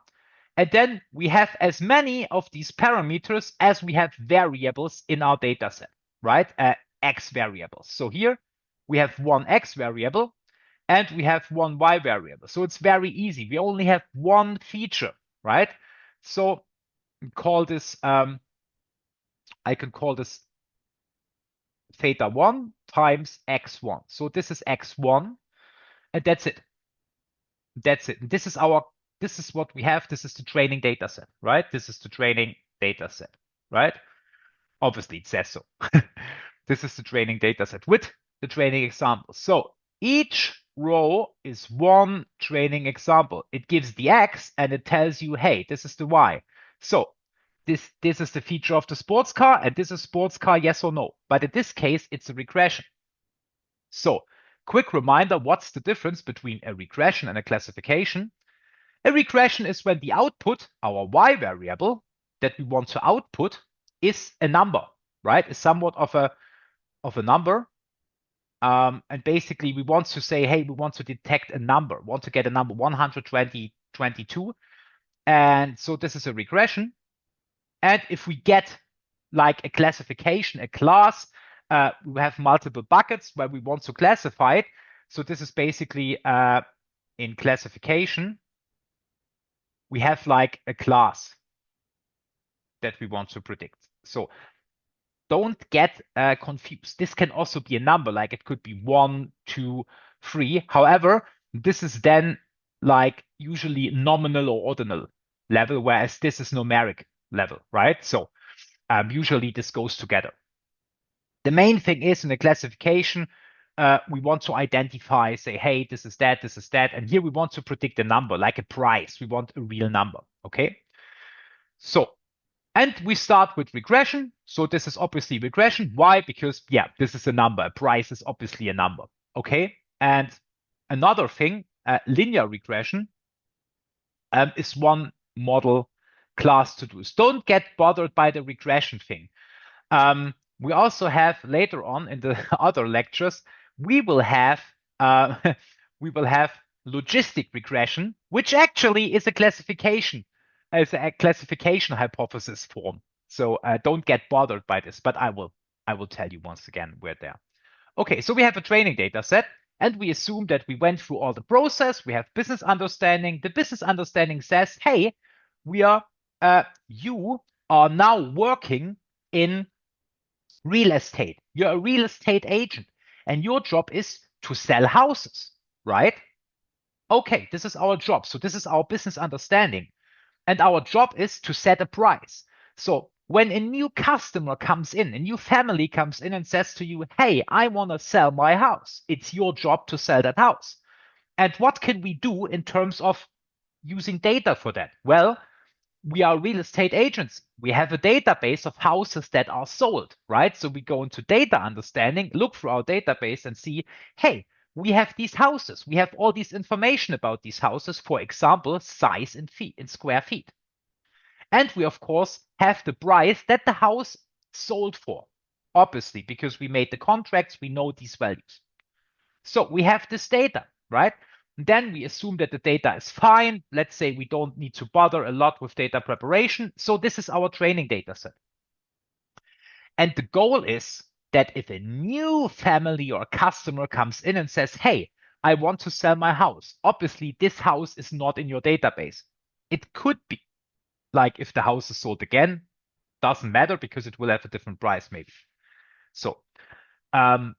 And then we have as many of these parameters as we have variables in our data set, right? X variables. So here we have one X variable and we have one Y variable. So it's very easy. We only have one feature, right? So call this, I can call this theta 1 times x1. So this is x1, and that's it. That's it. This is what we have. This is the training data set, right? This is the training data set, right? Obviously, it says so. This is the training data set with the training example. So each row is one training example. It gives the X and it tells you, hey, this is the Y. So this is the feature of the sports car, and this is sports car, yes or no. But in this case, it's a regression. So quick reminder, what's the difference between a regression and a classification? A regression is when the output, our Y variable that we want to output, is a number, right? Is somewhat of a number. And basically we want to say, hey, we want to detect a number, want to get a number 120, 22. And so this is a regression. And if we get like a classification, a class, we have multiple buckets where we want to classify it. So this is basically in classification, we have like a class that we want to predict. So don't get confused. This can also be a number, like it could be 1, 2, 3. However, this is then like usually nominal or ordinal level, whereas this is numeric level, right? So usually this goes together. The main thing is in the classification, we want to identify, say, hey, this is that, and here we want to predict a number, like a price. We want a real number, okay? So, and we start with regression. So this is obviously regression. Why? Because, yeah, this is a number. A price is obviously a number, okay? And another thing, linear regression is one model class to do. Don't get bothered by the regression thing. We also have later on in the other lectures, we will have logistic regression, which actually is a classification hypothesis form. So don't get bothered by this, but I will tell you once again where they are. Okay, so we have a training data set, and we assume that we went through all the process. We have business understanding. The business understanding says, hey, you are now working in real estate. You're a real estate agent, and your job is to sell houses, right? Okay, this is our job. So this is our business understanding. And our job is to set a price. So when a new customer comes in, a new family comes in and says to you, hey, I want to sell my house, it's your job to sell that house. And what can we do in terms of using data for that? Well, we are real estate agents. We have a database of houses that are sold, right? So we go into data understanding, look through our database and see, hey, we have these houses. We have all this information about these houses, for example, size in feet, in square feet. And we, of course, have the price that the house sold for, obviously, because we made the contracts, we know these values. So we have this data, right? Then we assume that the data is fine. Let's say we don't need to bother a lot with data preparation. So this is our training data set. And the goal is that if a new family or customer comes in and says, hey, I want to sell my house, obviously this house is not in your database. It could be like if the house is sold again, doesn't matter because it will have a different price maybe. So, and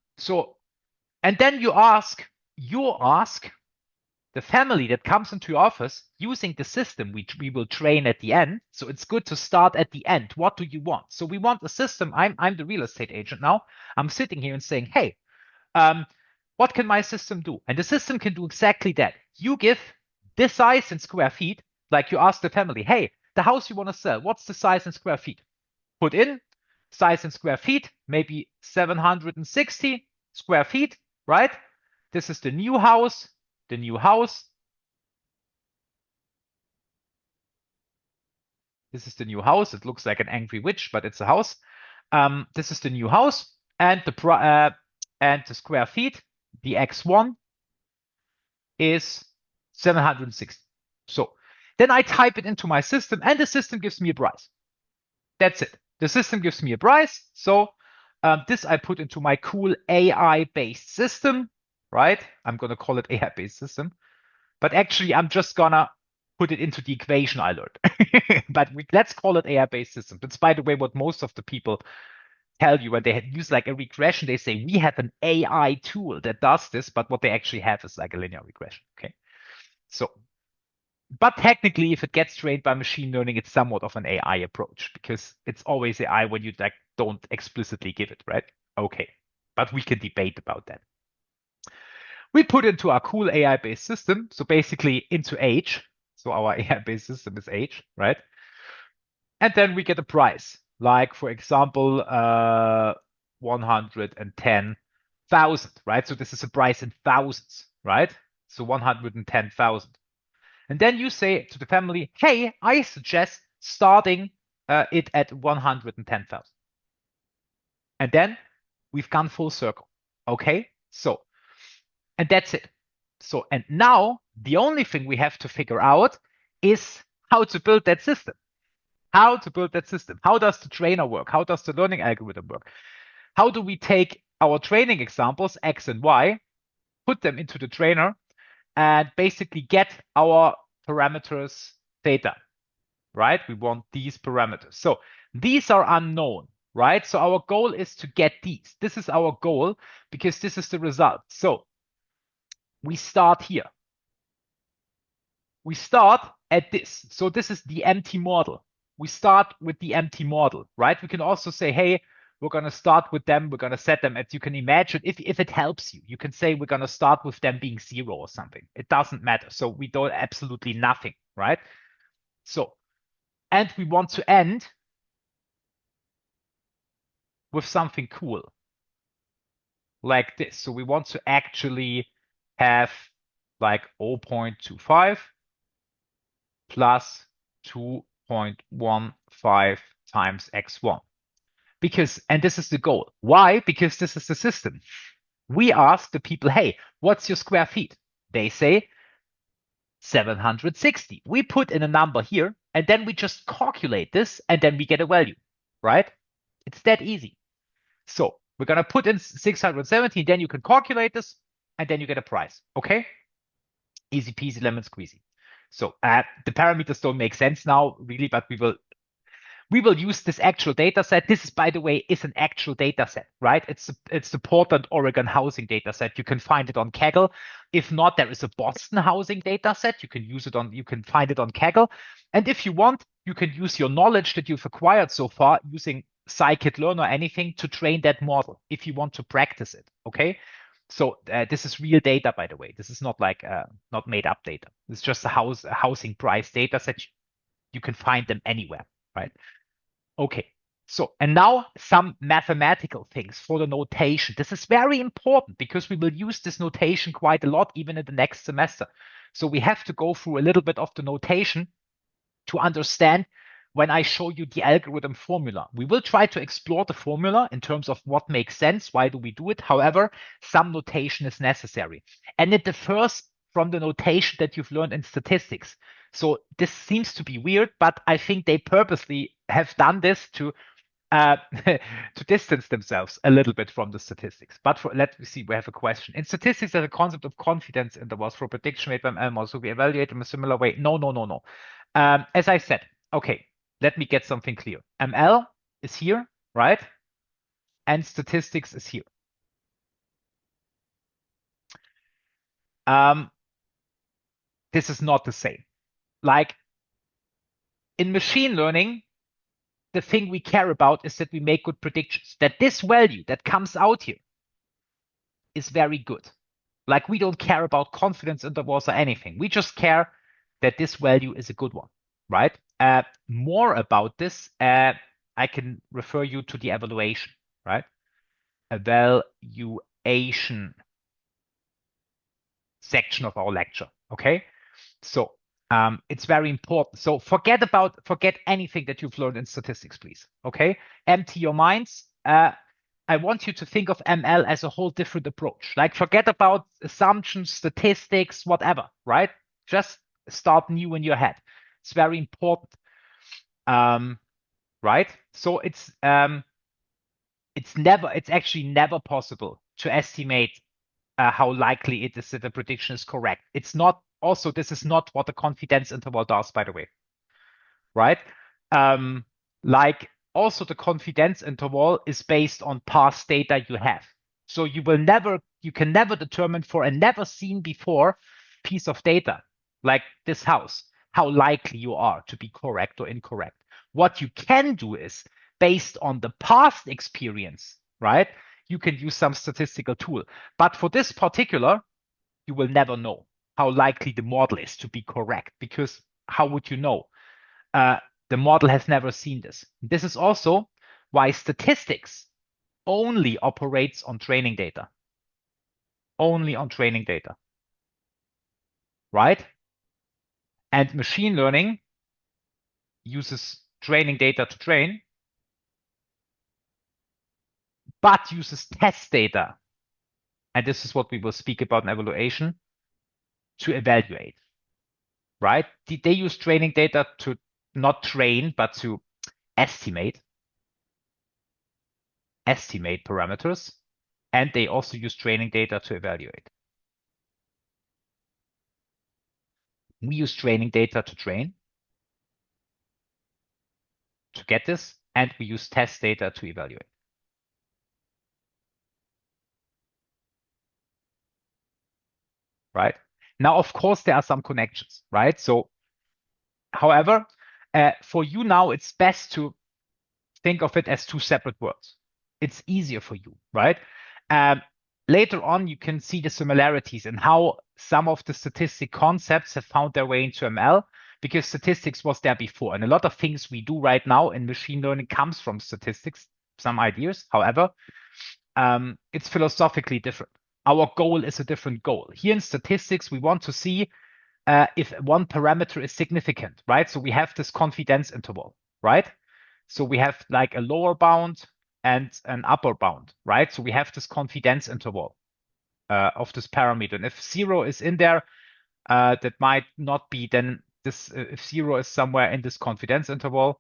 then you ask the family that comes into your office using the system which we will train at the end. So it's good to start at the end. What do you want? So we want a system. I'm the real estate agent now. I'm sitting here and saying, hey, what can my system do? And the system can do exactly that. You give this size in square feet, like you ask the family, hey, the house you want to sell, what's the size in square feet? Put in size in square feet, maybe 760 square feet, right? This is the new house. The new house. This is the new house. It looks like an angry witch, but it's a house. This is the new house, and the square feet, the x1 is 760. So then I type it into my system, and the system gives me a price. That's it. The system gives me a price. So this I put into my cool AI-based system, right? I'm going to call it AI-based system. But actually, I'm just going to put it into the equation I learned. But let's call it AI-based system. That's, by the way, what most of the people tell you when they use like a regression. They say, we have an AI tool that does this, but what they actually have is like a linear regression. Okay. So, but technically, if it gets trained by machine learning, it's somewhat of an AI approach because it's always AI when you like don't explicitly give it, right? Okay. But we can debate about that. We put into our cool AI-based system, so basically into age. So our AI-based system is age, right? And then we get a price, like for example, 110,000, right? So this is a price in thousands, right? So 110,000. And then you say to the family, hey, I suggest starting it at 110,000. And then we've gone full circle. Okay, so, and that's it. So, and now the only thing we have to figure out is how to build that system. How to build that system. How does the trainer work? How does the learning algorithm work? How do we take our training examples, X and Y, put them into the trainer, and basically get our parameters theta, right? We want these parameters. So these are unknown, right? So our goal is to get these. This is our goal because this is the result. So we start here. We start at this. So this is the empty model. We start with the empty model, right? We can also say, hey, we're going to start with them. We're going to set them as you can imagine. If it helps you, you can say we're going to start with them being 0 or something. It doesn't matter. So we do absolutely nothing, right? So, and we want to end with something cool like this. So we want to actually have like 0.25 plus 2.15 times x1. Because, and this is the goal. Why? Because this is the system. We ask the people, hey, what's your square feet? They say 760. We put in a number here, and then we just calculate this, and then we get a value, right? It's that easy. So we're going to put in 670, then you can calculate this, and then you get a price, okay? Easy peasy lemon squeezy. So the parameters don't make sense now, really, but we will use this actual data set. This is, by the way, is an actual data set, right? It's the Portland, Oregon housing data set. You can find it on Kaggle. If not, there is a Boston housing data set. You can find it on Kaggle. And if you want, you can use your knowledge that you've acquired so far using scikit-learn or anything to train that model if you want to practice it, okay? So this is real data, by the way. This is not like not made up data. It's just a housing price data set. You can find them anywhere, right? Okay, so, and now some mathematical things for the notation. This is very important because we will use this notation quite a lot even in the next semester. So we have to go through a little bit of the notation to understand when I show you the algorithm formula. We will try to explore the formula in terms of what makes sense, why do we do it. However, some notation is necessary. And in the first from the notation that you've learned in statistics. So this seems to be weird, but I think they purposely have done this to to distance themselves a little bit from the statistics. But let me see, we have a question. In statistics, there's a concept of confidence intervals for prediction made by ML models. So we evaluate them a similar way. No, no, no, no. As I said, okay, let me get something clear. ML is here, right? And statistics is here. This is not the same. Like in machine learning, the thing we care about is that we make good predictions, that this value that comes out here is very good. Like we don't care about confidence intervals or anything. We just care that this value is a good one, right? More about this, I can refer you to the evaluation, right? Evaluation section of our lecture, okay? So it's very important. So forget anything that you've learned in statistics, please. Okay, empty your minds. I want you to think of ML as a whole different approach. Like forget about assumptions, statistics, whatever. Right? Just start new in your head. It's very important. Right? So it's actually never possible to estimate how likely it is that the prediction is correct. It's not. Also, this is not what the confidence interval does, by the way, right? Like also the confidence interval is based on past data you have. So you can never determine for a never seen before piece of data, like this house, how likely you are to be correct or incorrect. What you can do is based on the past experience, right? You can use some statistical tool. But for this particular, you will never know how likely the model is to be correct, because how would you know? The model has never seen this. This is also why statistics only operates on training data. Only on training data, right? And machine learning uses training data to train, but uses test data. And this is what we will speak about in evaluation, to evaluate, right? They use training data to not train, but to estimate parameters. And they also use training data to evaluate. We use training data to train, to get this, and we use test data to evaluate. Right? Now, of course, there are some connections, right? So, however, for you now, it's best to think of it as two separate words. It's easier for you, right? Later on, you can see the similarities in how some of the statistic concepts have found their way into ML, because statistics was there before. And a lot of things we do right now in machine learning comes from statistics, some ideas. However, it's philosophically different. Our goal is a different goal. Here in statistics, we want to see if one parameter is significant, right? So we have this confidence interval, right? So we have like a lower bound and an upper bound, right? So we have this confidence interval of this parameter. And if 0 is in there, that might not be then this, if 0 is somewhere in this confidence interval,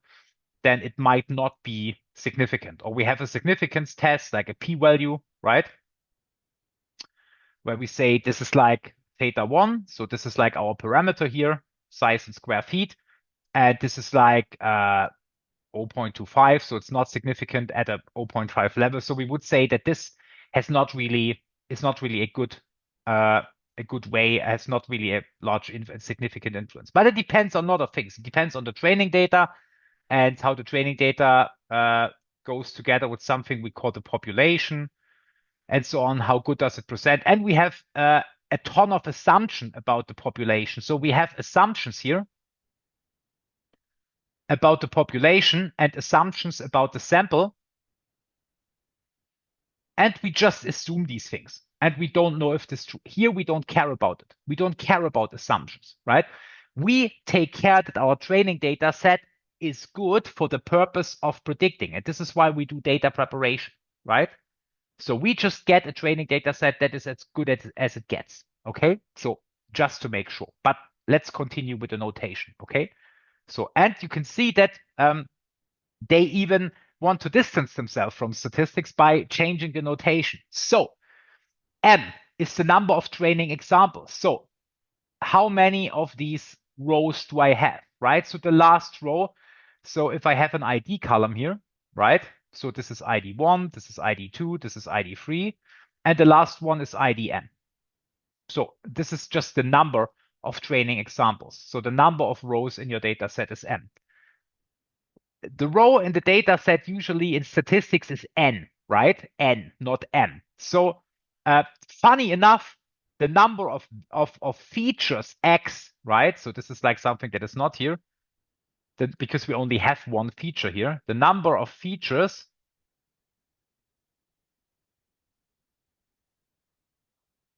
then it might not be significant. Or we have a significance test, like a p-value, right? Where we say this is like theta 1. So this is like our parameter here, size in square feet. And this is like 0.25. So it's not significant at a 0.5 level. So we would say that this is not really a good way, has not really a large significant influence. But it depends on a lot of things. It depends on the training data and how the training data goes together with something we call the population, and so on. How good does it present? And we have a ton of assumption about the population. So we have assumptions here about the population and assumptions about the sample. And we just assume these things. And we don't know if this is true. Here, we don't care about it. We don't care about assumptions, right? We take care that our training data set is good for the purpose of predicting. And this is why we do data preparation, right? So we just get a training data set that is as good as it gets. Okay. So just to make sure. But let's continue with the notation, okay? So, and you can see that they even want to distance themselves from statistics by changing the notation. So M is the number of training examples. So how many of these rows do I have, right? So the last row, so if I have an ID column here, right? So this is ID1, this is ID2, this is ID3, and the last one is IDN. So this is just the number of training examples. So the number of rows in your data set is M. The row in the data set usually in statistics is N, right? N, not M. So funny enough, the number of features X, right? So this is like something that is not here, because we only have one feature here. The number of features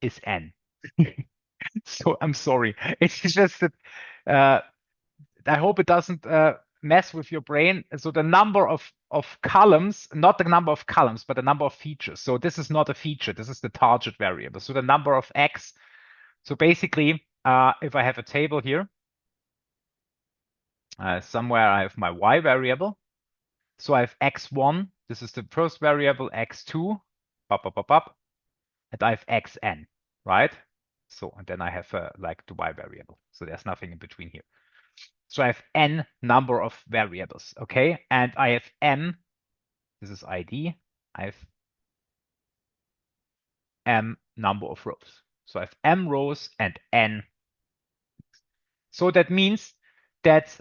is N. So I'm sorry. It's just that I hope it doesn't mess with your brain. So the number of columns, not the number of columns, but the number of features. So this is not a feature. This is the target variable. So the number of X. So basically, if I have a table here, somewhere I have my Y variable. So I have X1. This is the first variable, X2, up, and I have Xn, right? So, and then I have like the Y variable. So there's nothing in between here. So I have n number of variables, okay? And I have m, this is ID, I have m number of rows. So I have m rows and n. So that means that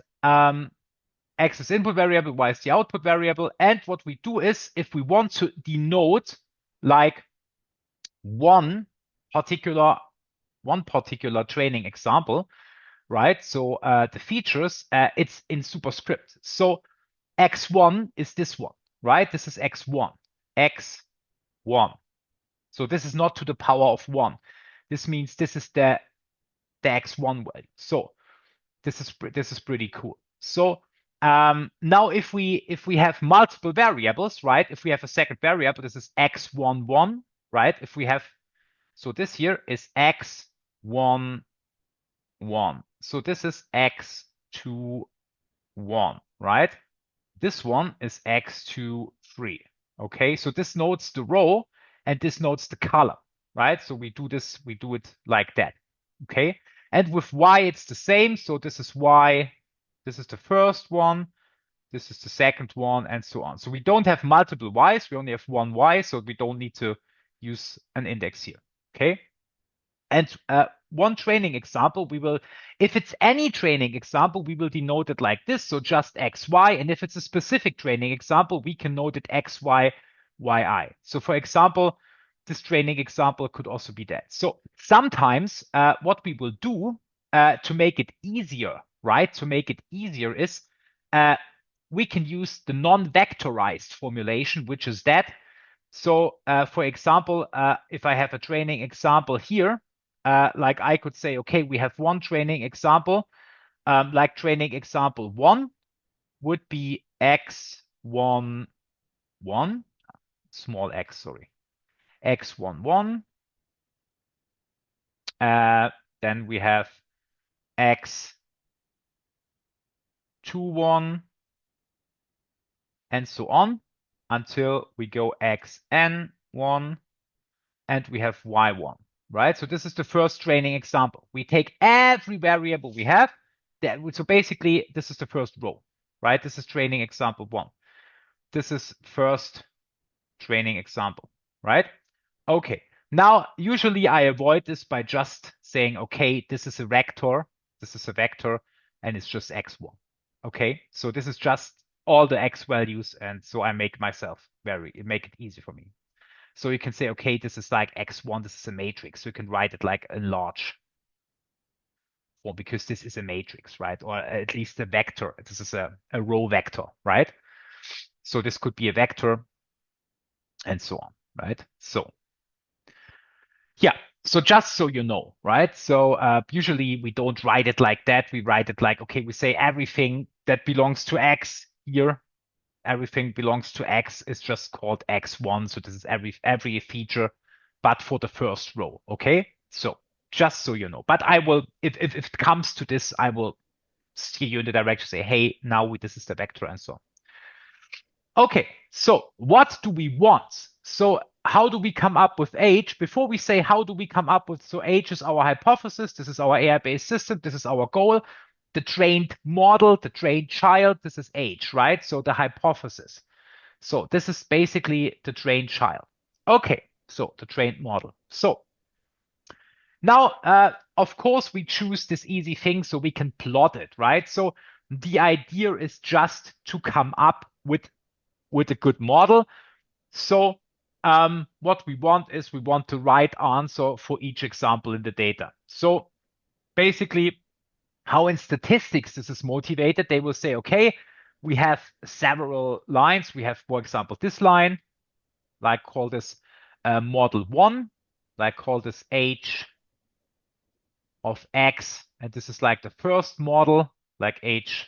x is input variable, y is the output variable. And what we do is, if we want to denote like one particular training example, right? So the features, it's in superscript. So x1 is this one, right? This is x1, x1. So this is not to the power of 1. This means this is the x1 value. So this is pretty cool. So now if we have multiple variables, right? If we have a second variable, this is x11, right? If we have, so this here is x11. So this is x21, right? This one is x23. Okay, so this notes the row and this notes the column, right? So we do it like that. Okay, and with y it's the same. So this is y, this is the first one, this is the second one, and so on. So we don't have multiple y's, we only have one y, so we don't need to use an index here. Okay. And one training example, if it's any training example, we will denote it like this. So just xy. And if it's a specific training example, we can note it xy, yi. So for example, this training example could also be that. So sometimes what we will do to make it easier, right? To make it easier is we can use the non-vectorized formulation, which is that. So for example, if I have a training example here, like I could say, okay, we have one training example, like training example 1 would be x11, small x, sorry, x11. Then we have x21 and so on until we go xn1 and we have y1. Right? So this is the first training example. We take every variable we have. So basically, this is the first row, right? This is training example 1. This is first training example, right? Okay. Now, usually I avoid this by just saying, okay, this is a vector, and it's just x1. Okay. So this is just all the x values. And so I make it easy for me. So you can say, okay, this is like x1, this is a matrix. So you can write it like a large form because this is a matrix, right? Or at least a vector. This is a row vector, right? So this could be a vector and so on, right? So yeah, so just so you know, right? So usually we don't write it like that. We write it like, okay, we say everything that belongs to X here, everything belongs to X is just called X1. So this is every feature, but for the first row. Okay. So just so you know. But I will, if it comes to this, I will steer you in the direction, say, hey, now this is the vector and so on. Okay, so what do we want? So how do we come up with H? Before we say how do we come up with, so H is our hypothesis, this is our AI-based system, this is our goal. The trained model, the trained child, this is H, right? So the hypothesis. So this is basically the trained child. Okay, so the trained model. So now, of course, we choose this easy thing so we can plot it, right? So the idea is just to come up with a good model. So what we want is we want the right answer for each example in the data. So basically, how in statistics this is motivated, they will say, okay, we have several lines. We have, for example, this line, like call this model 1, like call this H of X. And this is like the first model, like H,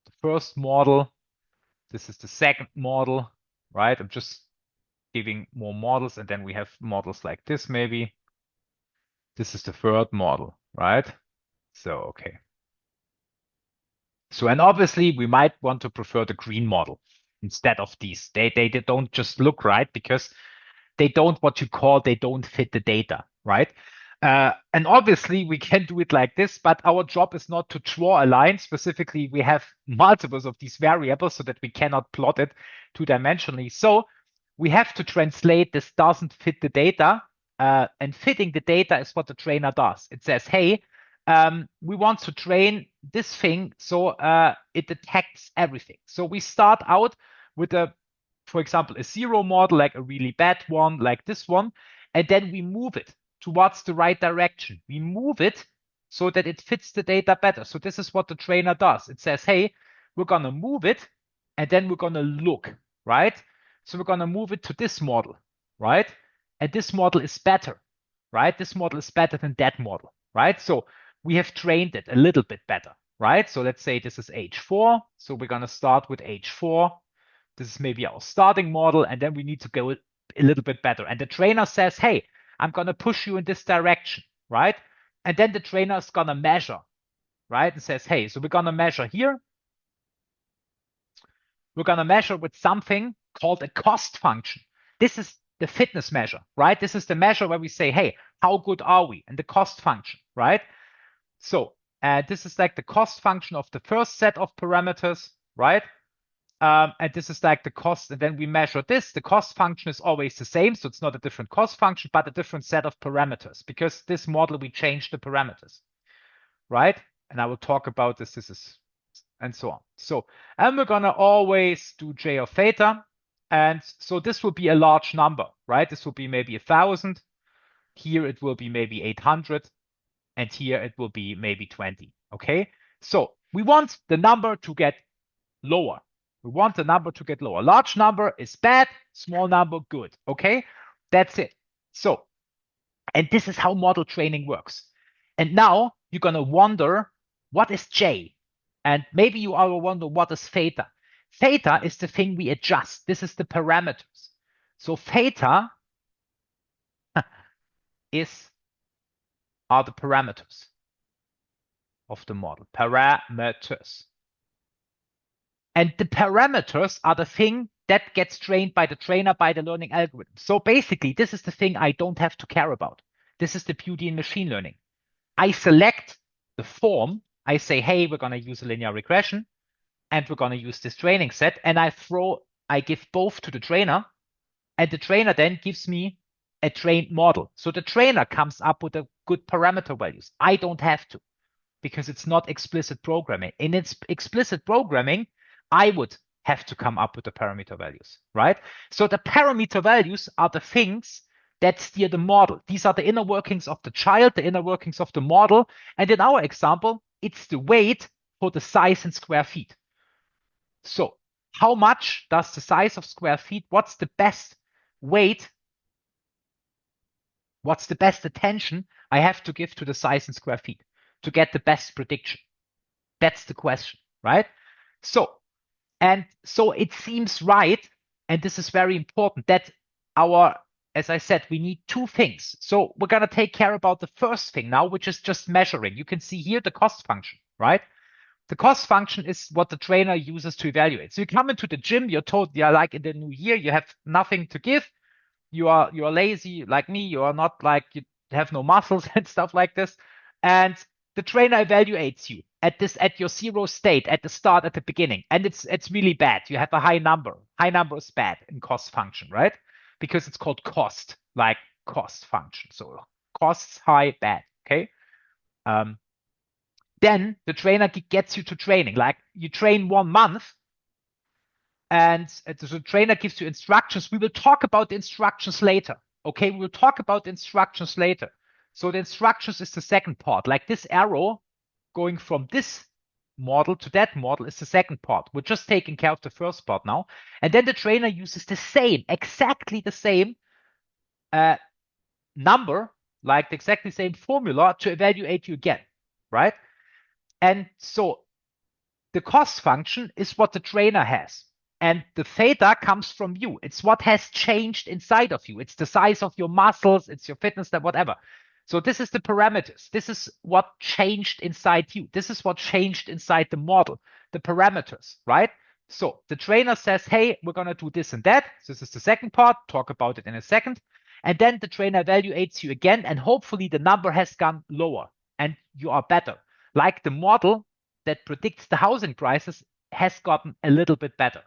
the first model. This is the second model, right? I'm just giving more models, and then we have models like this maybe. This is the third model, right? So, okay. So, and obviously we might want to prefer the green model instead of these. They don't just look right because they don't they don't fit the data, right? And obviously we can do it like this, but our job is not to draw a line. Specifically, we have multiples of these variables so that we cannot plot it two-dimensionally. So we have to translate this doesn't fit the data, and fitting the data is what the trainer does. It says, hey, we want to train this thing so it detects everything. So we start out with for example, a zero model, like a really bad one, like this one, and then we move it towards the right direction. We move it so that it fits the data better. So this is what the trainer does. It says, hey, we're going to move it, and then we're going to look, right? So we're going to move it to this model, right? And this model is better, right? This model is better than that model, right? So we have trained it a little bit better, right? So let's say this is H4. So we're going to start with H4. This is maybe our starting model, and then we need to go a little bit better. And the trainer says, hey, I'm going to push you in this direction, right? And then the trainer is going to measure, right? And says, hey, so we're going to measure here. We're going to measure with something called a cost function. This is the fitness measure, right? This is the measure where we say, hey, how good are we? And the cost function, right? So this is like the cost function of the first set of parameters, right? And this is like the cost, and then we measure this. The cost function is always the same, so it's not a different cost function, but a different set of parameters, because this model, we changed the parameters, right? And I will talk about this, and so on. So, and we're gonna always do J of theta. And so this will be a large number, right? This will be maybe 1,000. Here it will be maybe 800. And here it will be maybe 20, okay? So we want the number to get lower. We want the number to get lower. Large number is bad, small number good, okay? That's it. So, and this is how model training works. And now you're gonna wonder, what is J? And maybe you will wonder, what is theta? Theta is the thing we adjust. This is the parameters. So theta are the parameters of the model. Parameters. And the parameters are the thing that gets trained by the trainer, by the learning algorithm. So basically, this is the thing I don't have to care about. This is the beauty in machine learning. I select the form. I say, hey, we're going to use a linear regression, and we're going to use this training set. And I give both to the trainer, and the trainer then gives me a trained model. So the trainer comes up with a good parameter values. I don't have to, because it's not explicit programming. In its explicit programming, I would have to come up with the parameter values, right? So the parameter values are the things that steer the model. These are the inner workings of the child, the inner workings of the model. And in our example, it's the weight for the size in square feet. So how much does the size of square feet, what's the best weight? What's the best attention I have to give to the size in square feet to get the best prediction? That's the question, right? So it seems right, and this is very important, that our as I said, we need two things. So we're going to take care about the first thing now, which is just measuring. You can see here the cost function, right? The cost function is what the trainer uses to evaluate. So you come into the gym, you're told, yeah, like in the new year, you have nothing to give. You are lazy like me. You are not like you have no muscles and stuff like this. And the trainer evaluates you at your zero state at the start, at the beginning, and it's really bad. You have a high number. High number is bad in cost function, right? Because it's called cost, like cost function. So costs high, bad. Okay. Um, then the trainer gets you to training. Like you train 1 month, and the trainer gives you instructions. We will talk about the instructions later. Okay, we will talk about the instructions later. So the instructions is the second part. Like this arrow going from this model to that model is the second part. We're just taking care of the first part now. And then the trainer uses the same, exactly the same number, like the exactly same formula to evaluate you again, right? And so the cost function is what the trainer has. And the theta comes from you. It's what has changed inside of you. It's the size of your muscles, it's your fitness, whatever. So this is the parameters. This is what changed inside you. This is what changed inside the model, the parameters, right? So the trainer says, hey, we're going to do this and that. This is the second part. Talk about it in a second. And then the trainer evaluates you again, and hopefully the number has gone lower and you are better. Like the model that predicts the housing prices has gotten a little bit better,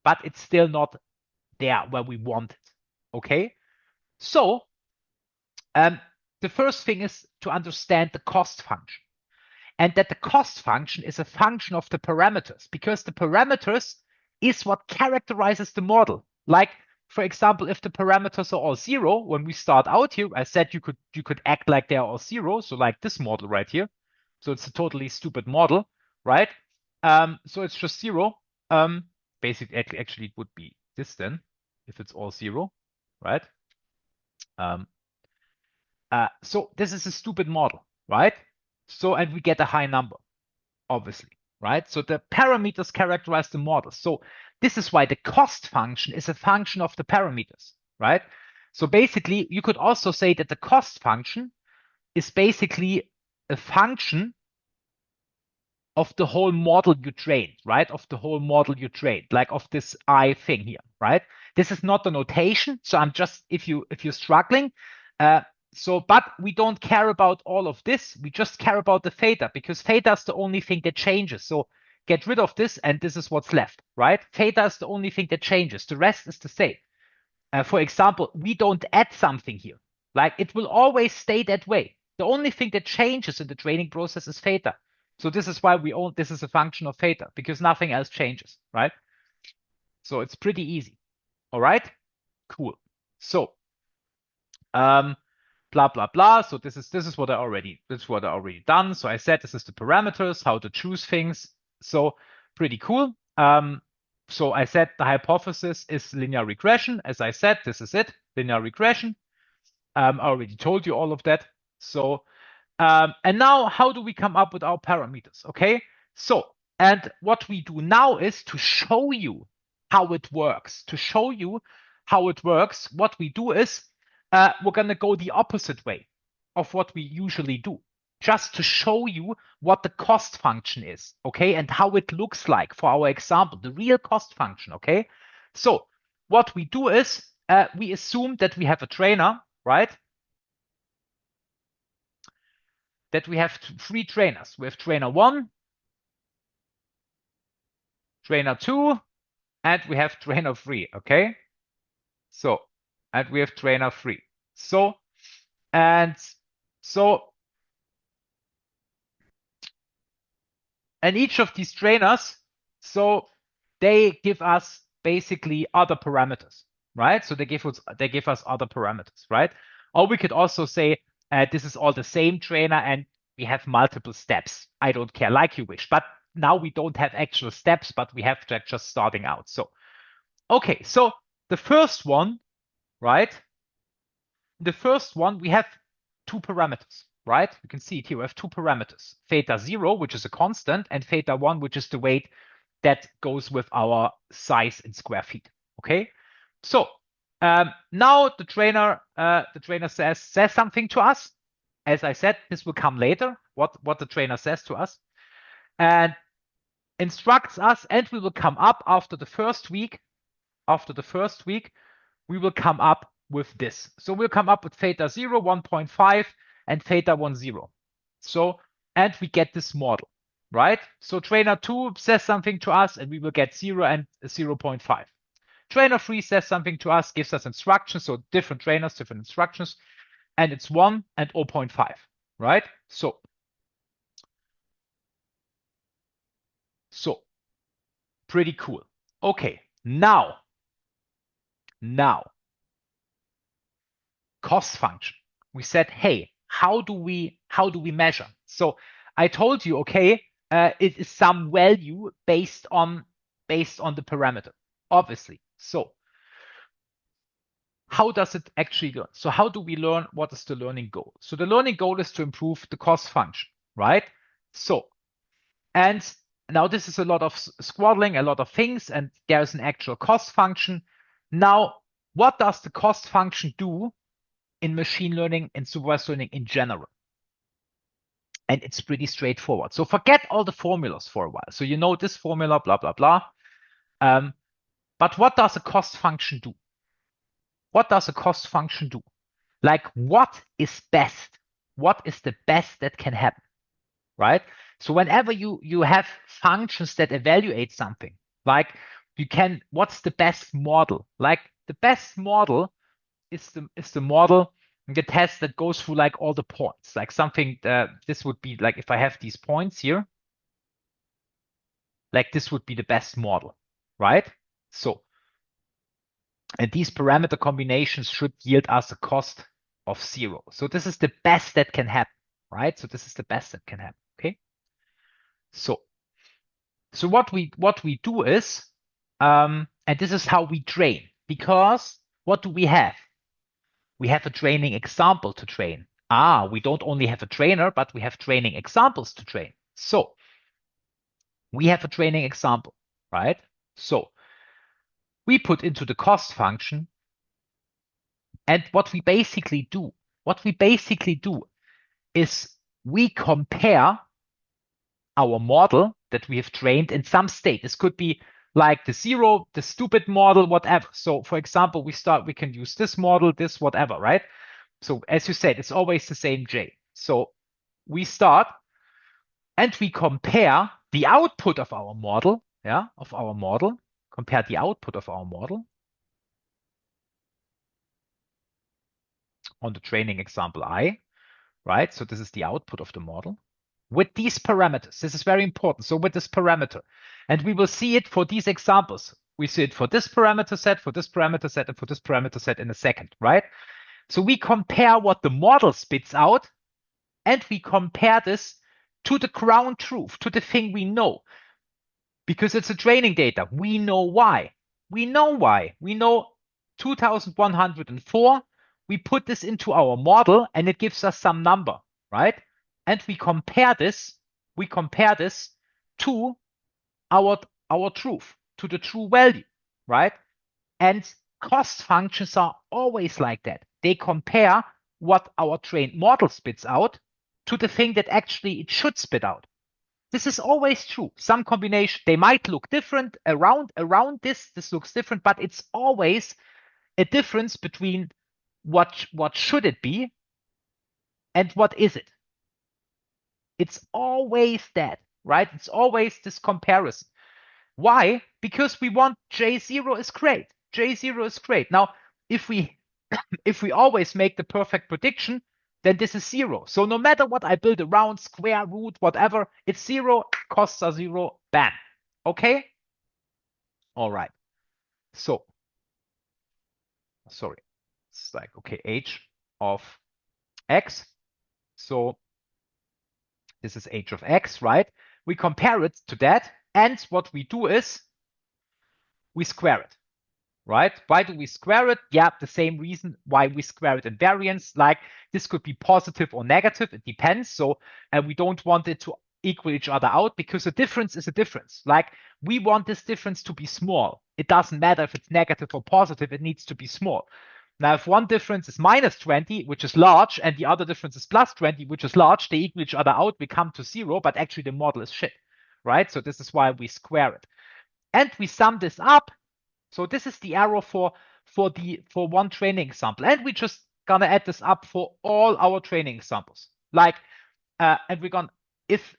but it's still not there where we want it. Okay. So the first thing is to understand the cost function, and that the cost function is a function of the parameters, because the parameters is what characterizes the model. Like, for example, if the parameters are all zero, when we start out here, I said you could act like they are all zero. So like this model right here. So it's a totally stupid model, right? So it's just zero. Basically, actually, it would be this then, if it's all zero, right? So this is a stupid model, right? So, and we get a high number, obviously, right? So the parameters characterize the model. So this is why the cost function is a function of the parameters, right? So basically, you could also say that the cost function is basically a function of the whole model you trained, right? Of the whole model you trained, like of this I thing here, right? This is not the notation. So I'm just, if you're struggling, but we don't care about all of this. We just care about the theta, because theta is the only thing that changes. So get rid of this, and this is what's left, right? Theta is the only thing that changes. The rest is the same. For example, we don't add something here. Like it will always stay that way. The only thing that changes in the training process is theta. So this is why this is a function of theta, because nothing else changes, right? So it's pretty easy. All right, cool. So, blah blah blah. So this is what I already done. So I said this is the parameters, how to choose things. So pretty cool. So I said the hypothesis is linear regression. As I said, this is it, linear regression. I already told you all of that. So, and now how do we come up with our parameters? Okay, so, and what we do now is to show you how it works. To show you how it works, what we do is we're going to go the opposite way of what we usually do, just to show you what the cost function is, okay, and how it looks like for our example, the real cost function, okay? So what we do is we assume that we have a trainer, right? That we have three trainers. We have trainer 1, trainer 2, and we have trainer 3, okay? So, and we have trainer 3. So, and each of these trainers, so they give us basically other parameters, right? So they give us other parameters, right? Or we could also say this is all the same trainer and we have multiple steps. I don't care, like you wish. But now we don't have actual steps, but we have just starting out. So, okay, so the first one, right? The first one, we have two parameters, right? You can see it here. We have two parameters, theta 0, which is a constant, and theta 1, which is the weight that goes with our size in square feet, okay? So Now the trainer says something to us. As I said, this will come later, what the trainer says to us, and instructs us, and we will come up after the first week. After the first week, we will come up with this. So we'll come up with theta 0, 1.5, and theta 1, 0. So, and we get this model, right? So trainer 2 says something to us, and we will get 0 and 0.5. Trainer 3 says something to us, gives us instructions, so different trainers, different instructions, and it's 1 and 0.5, right? So pretty cool. Okay, now, cost function. We said, hey, how do we measure? So I told you, okay, it is some value based on the parameter, obviously. So how does it actually learn? So how do we learn? What is the learning goal? So the learning goal is to improve the cost function, right? So, and now this is a lot of squabbling, a lot of things, and there's an actual cost function. Now, what does the cost function do in machine learning and supervised learning in general? And it's pretty straightforward. So forget all the formulas for a while. So you know this formula, blah, blah, blah. But what does a cost function do? What does a cost function do? Like, what is best? What is the best that can happen, right? So whenever you have functions that evaluate something, like what's the best model? Like the best model is the model, the test that goes through like all the points, like something this would be like if I have these points here, like this would be the best model, right? So, and these parameter combinations should yield us a cost of 0. So this is the best that can happen, right? So this is the best that can happen, okay? So what we do is, and this is how we train, because what do we have? We have a training example to train. We don't only have a trainer, but we have training examples to train. So we have a training example, right? So we put into the cost function, and what we basically do is we compare our model that we have trained in some state. This could be like the 0, the stupid model, whatever. So for example, we can use this model, this, whatever, right? So as you said, it's always the same J. So we start and we compare the output of our model, compare the output of our model on the training example I, right? So this is the output of the model with these parameters. This is very important. So with this parameter, and we will see it for these examples. We see it for this parameter set, for this parameter set, and for this parameter set in a second, right? So we compare what the model spits out, and we compare this to the ground truth, to the thing we know. Because it's a training data. We know why. We know why. We know 2104. We put this into our model and it gives us some number, right? And we compare this to our truth, to the true value, right? And cost functions are always like that. They compare what our trained model spits out to the thing that actually it should spit out. This is always true. Some combination, they might look different around this looks different, but it's always a difference between what should it be and what is it. It's always that, right? It's always this comparison. Why? Because we want J0 is great. J0 is great. Now, if we always make the perfect prediction, then this is 0. So no matter what I build around, square root, whatever, it's 0, costs are 0, bam. Okay? All right. So, sorry. It's like, okay, h of x. So this is h of x, right? We compare it to that. And what we do is we square it, right? Why do we square it? Yeah, the same reason why we square it in variance. Like this could be positive or negative. It depends. So we don't want it to equal each other out because a difference is a difference. Like we want this difference to be small. It doesn't matter if it's negative or positive, it needs to be small. Now, if one difference is minus 20, which is large, and the other difference is plus 20, which is large, they equal each other out, we come to 0, but actually the model is shit, right? So this is why we square it. And we sum this up. So this is the error for one training example. And we just gonna add this up for all our training examples. Like, and we're gonna, if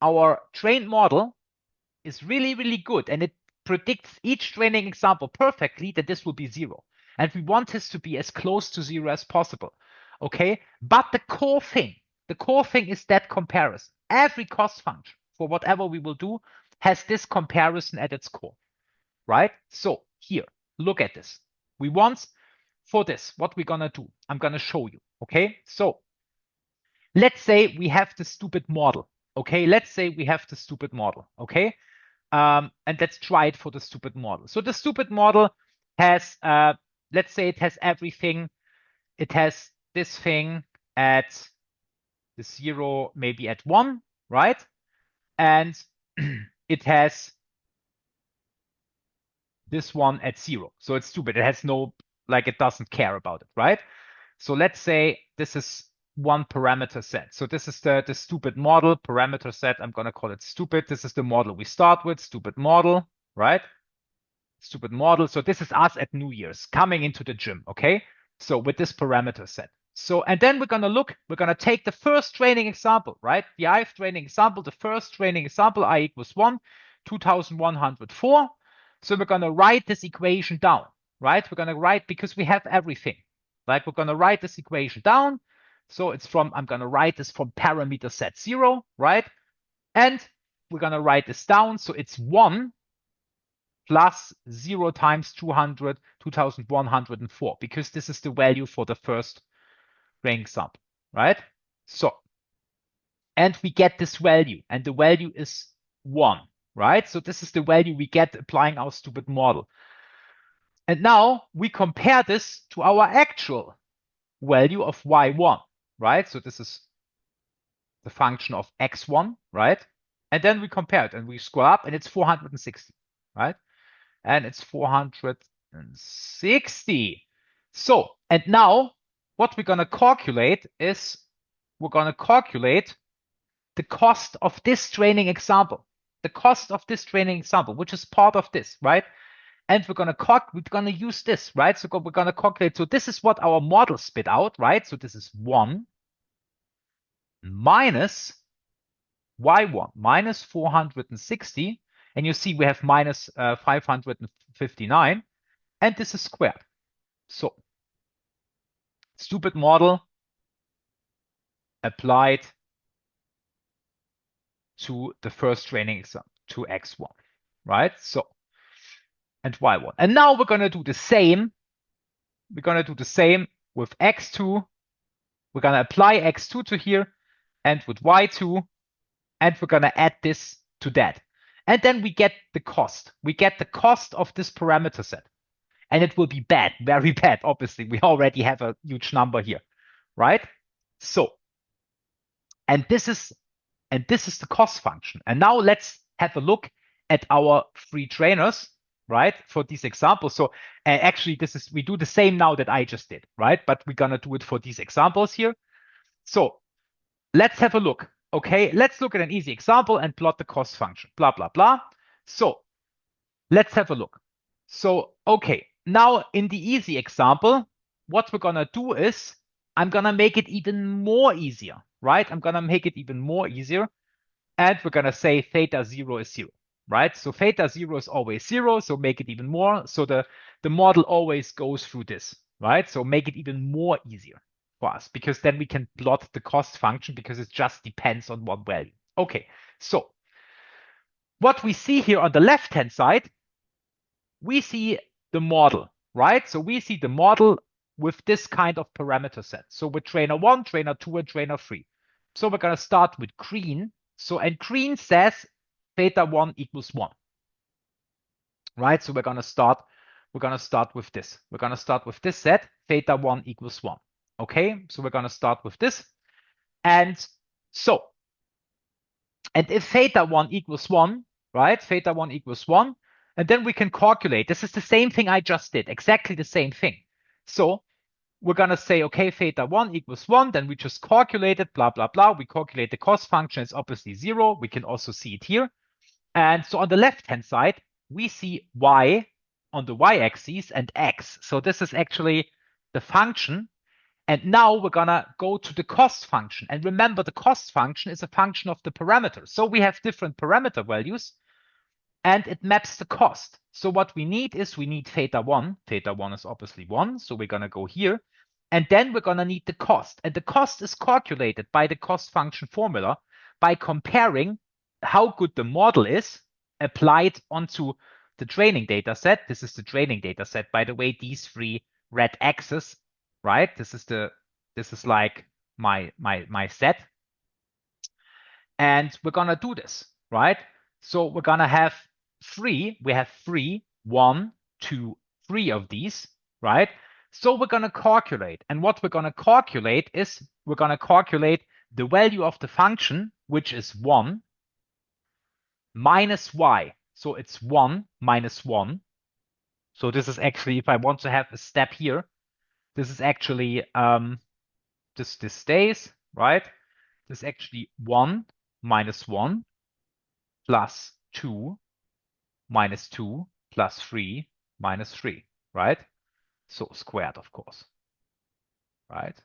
our trained model is really, really good and it predicts each training example perfectly, then this will be 0. And we want this to be as close to 0 as possible. Okay. But the core thing is that comparison. Every cost function for whatever we will do has this comparison at its core, right? So here, look at this. We want for this, what we're going to do, I'm going to show you. Okay. So let's say we have the stupid model. Okay. Let's say we have the stupid model. Okay. And let's try it for the stupid model. So the stupid model has, let's say it has everything. It has this thing at the 0, maybe at 1, right? And it has this one at 0. So it's stupid. It has no, like it doesn't care about it, right? So let's say this is one parameter set. So this is the stupid model parameter set. I'm going to call it stupid. This is the model we start with, stupid model, right? Stupid model. So this is us at New Year's coming into the gym. Okay. So with this parameter set. So, and then we're going to look, we're going to take the first training example, right? The ith training example, the first training example, I equals 1, 2104. So we're going to write this equation down, right? We're going to write, because we have everything, like we're going to write this equation down. So it's from, I'm going to write this from parameter set 0, right? And we're going to write this down. So it's 1 plus 0 times 200, 2104, because this is the value for the first training example, right? So, and we get this value, and the value is 1, right? So this is the value we get applying our stupid model. And now we compare this to our actual value of y1, right? So this is the function of x1, right? And then we compare it and we square up and it's 460, right? And it's 460. So, and now what we're going to calculate is we're going to calculate the cost of this training example, the cost of this training example, which is part of this, right? And we're going to use this, right? So we're going to calculate. So this is what our model spit out, right? So this is 1 minus y1 minus 460. And you see we have minus 559. And this is squared. So stupid model applied to the first training example, to x1, right? So, and y1. And now we're going to do the same. We're going to do the same with x2. We're going to apply x2 to here and with y2. And we're going to add this to that. And then we get the cost. We get the cost of this parameter set. And it will be bad, very bad. Obviously, we already have a huge number here, right? So, and this is the cost function. And now let's have a look at our free trainers, right? For these examples. So actually, we do the same now that I just did, right? But we're going to do it for these examples here. So let's have a look. Okay, let's look at an easy example and plot the cost function, blah, blah, blah. So let's have a look. So, okay, now in the easy example, what we're going to do is I'm going to make it even more easier, right? I'm going to make it even more easier. And we're going to say theta 0 is 0, right? So theta 0 is always 0. So make it even more. So the model always goes through this, right? So make it even more easier for us, because then we can plot the cost function because it just depends on one value. Okay, so what we see here on the left-hand side, we see the model, right? So we see the model with this kind of parameter set. So with trainer 1, trainer 2, and trainer 3. So we're going to start with green. So, and green says theta 1 equals 1, right? So we're going to start with this. We're going to start with this set, theta 1 equals 1. Okay, so we're going to start with this. And so And if theta 1 equals 1, right? Theta 1 equals 1. And then we can calculate. This is the same thing I just did, exactly the same thing. So we're going to say, okay, theta 1 equals 1. Then we just calculate it, blah, blah, blah. We calculate the cost function. It's obviously 0. We can also see it here. And so on the left-hand side, we see y on the y-axis and x. So this is actually the function. And now we're going to go to the cost function. And remember, the cost function is a function of the parameters. So we have different parameter values, and it maps the cost. So what we need is we need theta 1. Theta 1 is obviously 1. So we're going to go here. And then we're going to need the cost. And the cost is calculated by the cost function formula by comparing how good the model is applied onto the training data set. This is the training data set. By the way, these three red X's, right? This is like my set. And we're going to do this, right? So we're going to have we have 1, 2, 3 of these, right? So we're going to calculate. And what we're going to calculate is we're going to calculate the value of the function, which is 1 minus y. So it's 1 minus 1. So this is actually, if I want to have a step here, this is actually, this stays, right? This is actually 1 minus 1 plus 2 minus 2 plus 3 minus 3, right? So squared, of course, right?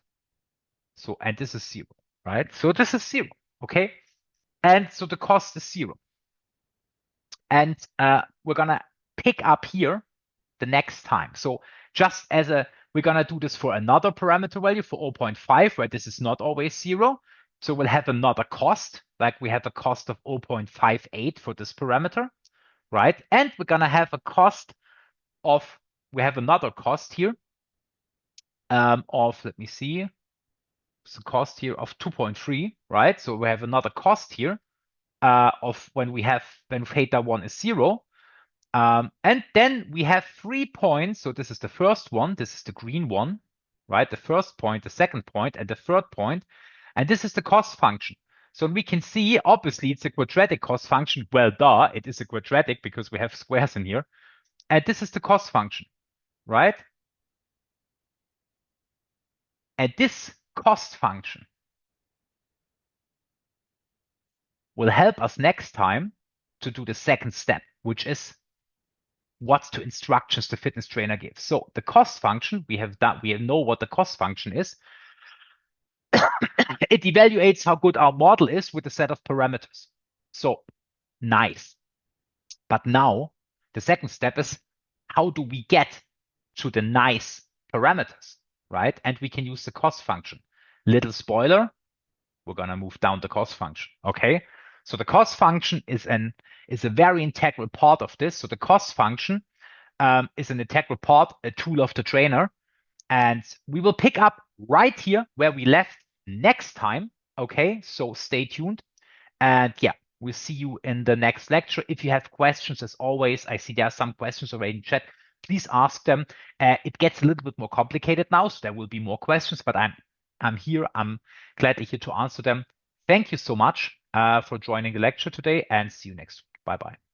So, and this is 0, right? So this is 0, okay? And so the cost is 0. And we're going to pick up here the next time. So just as we're going to do this for another parameter value for 0.5, where this is not always 0. So we'll have another cost, like we have a cost of 0.58 for this parameter, right? And we're going to have a cost of, we have another cost here of, let me see, it's a cost here of 2.3, right? So we have another cost here of when theta 1 is 0. And then we have 3 points. So this is the first one. This is the green one, right? The first point, the second point, and the third point. And this is the cost function. So we can see, obviously, it's a quadratic cost function. Well, duh, it is a quadratic because we have squares in here. And this is the cost function, right? And this cost function will help us next time to do the second step, which is what to instructions the fitness trainer gives. So the cost function, we know what the cost function is. It evaluates how good our model is with a set of parameters. So nice. But now the second step is, how do we get to the nice parameters, right? And we can use the cost function. Little spoiler, we're going to move down the cost function, okay? So the cost function is a very integral part of this. So the cost function is an integral part, a tool of the trainer. And we will pick up right here where we left next time, okay? So stay tuned. And yeah, we'll see you in the next lecture. If you have questions, as always, I see there are some questions already in chat. Please ask them. It gets a little bit more complicated now, so there will be more questions, but I'm here. I'm gladly here to answer them. Thank you so much for joining the lecture today, and see you next week. Bye-bye.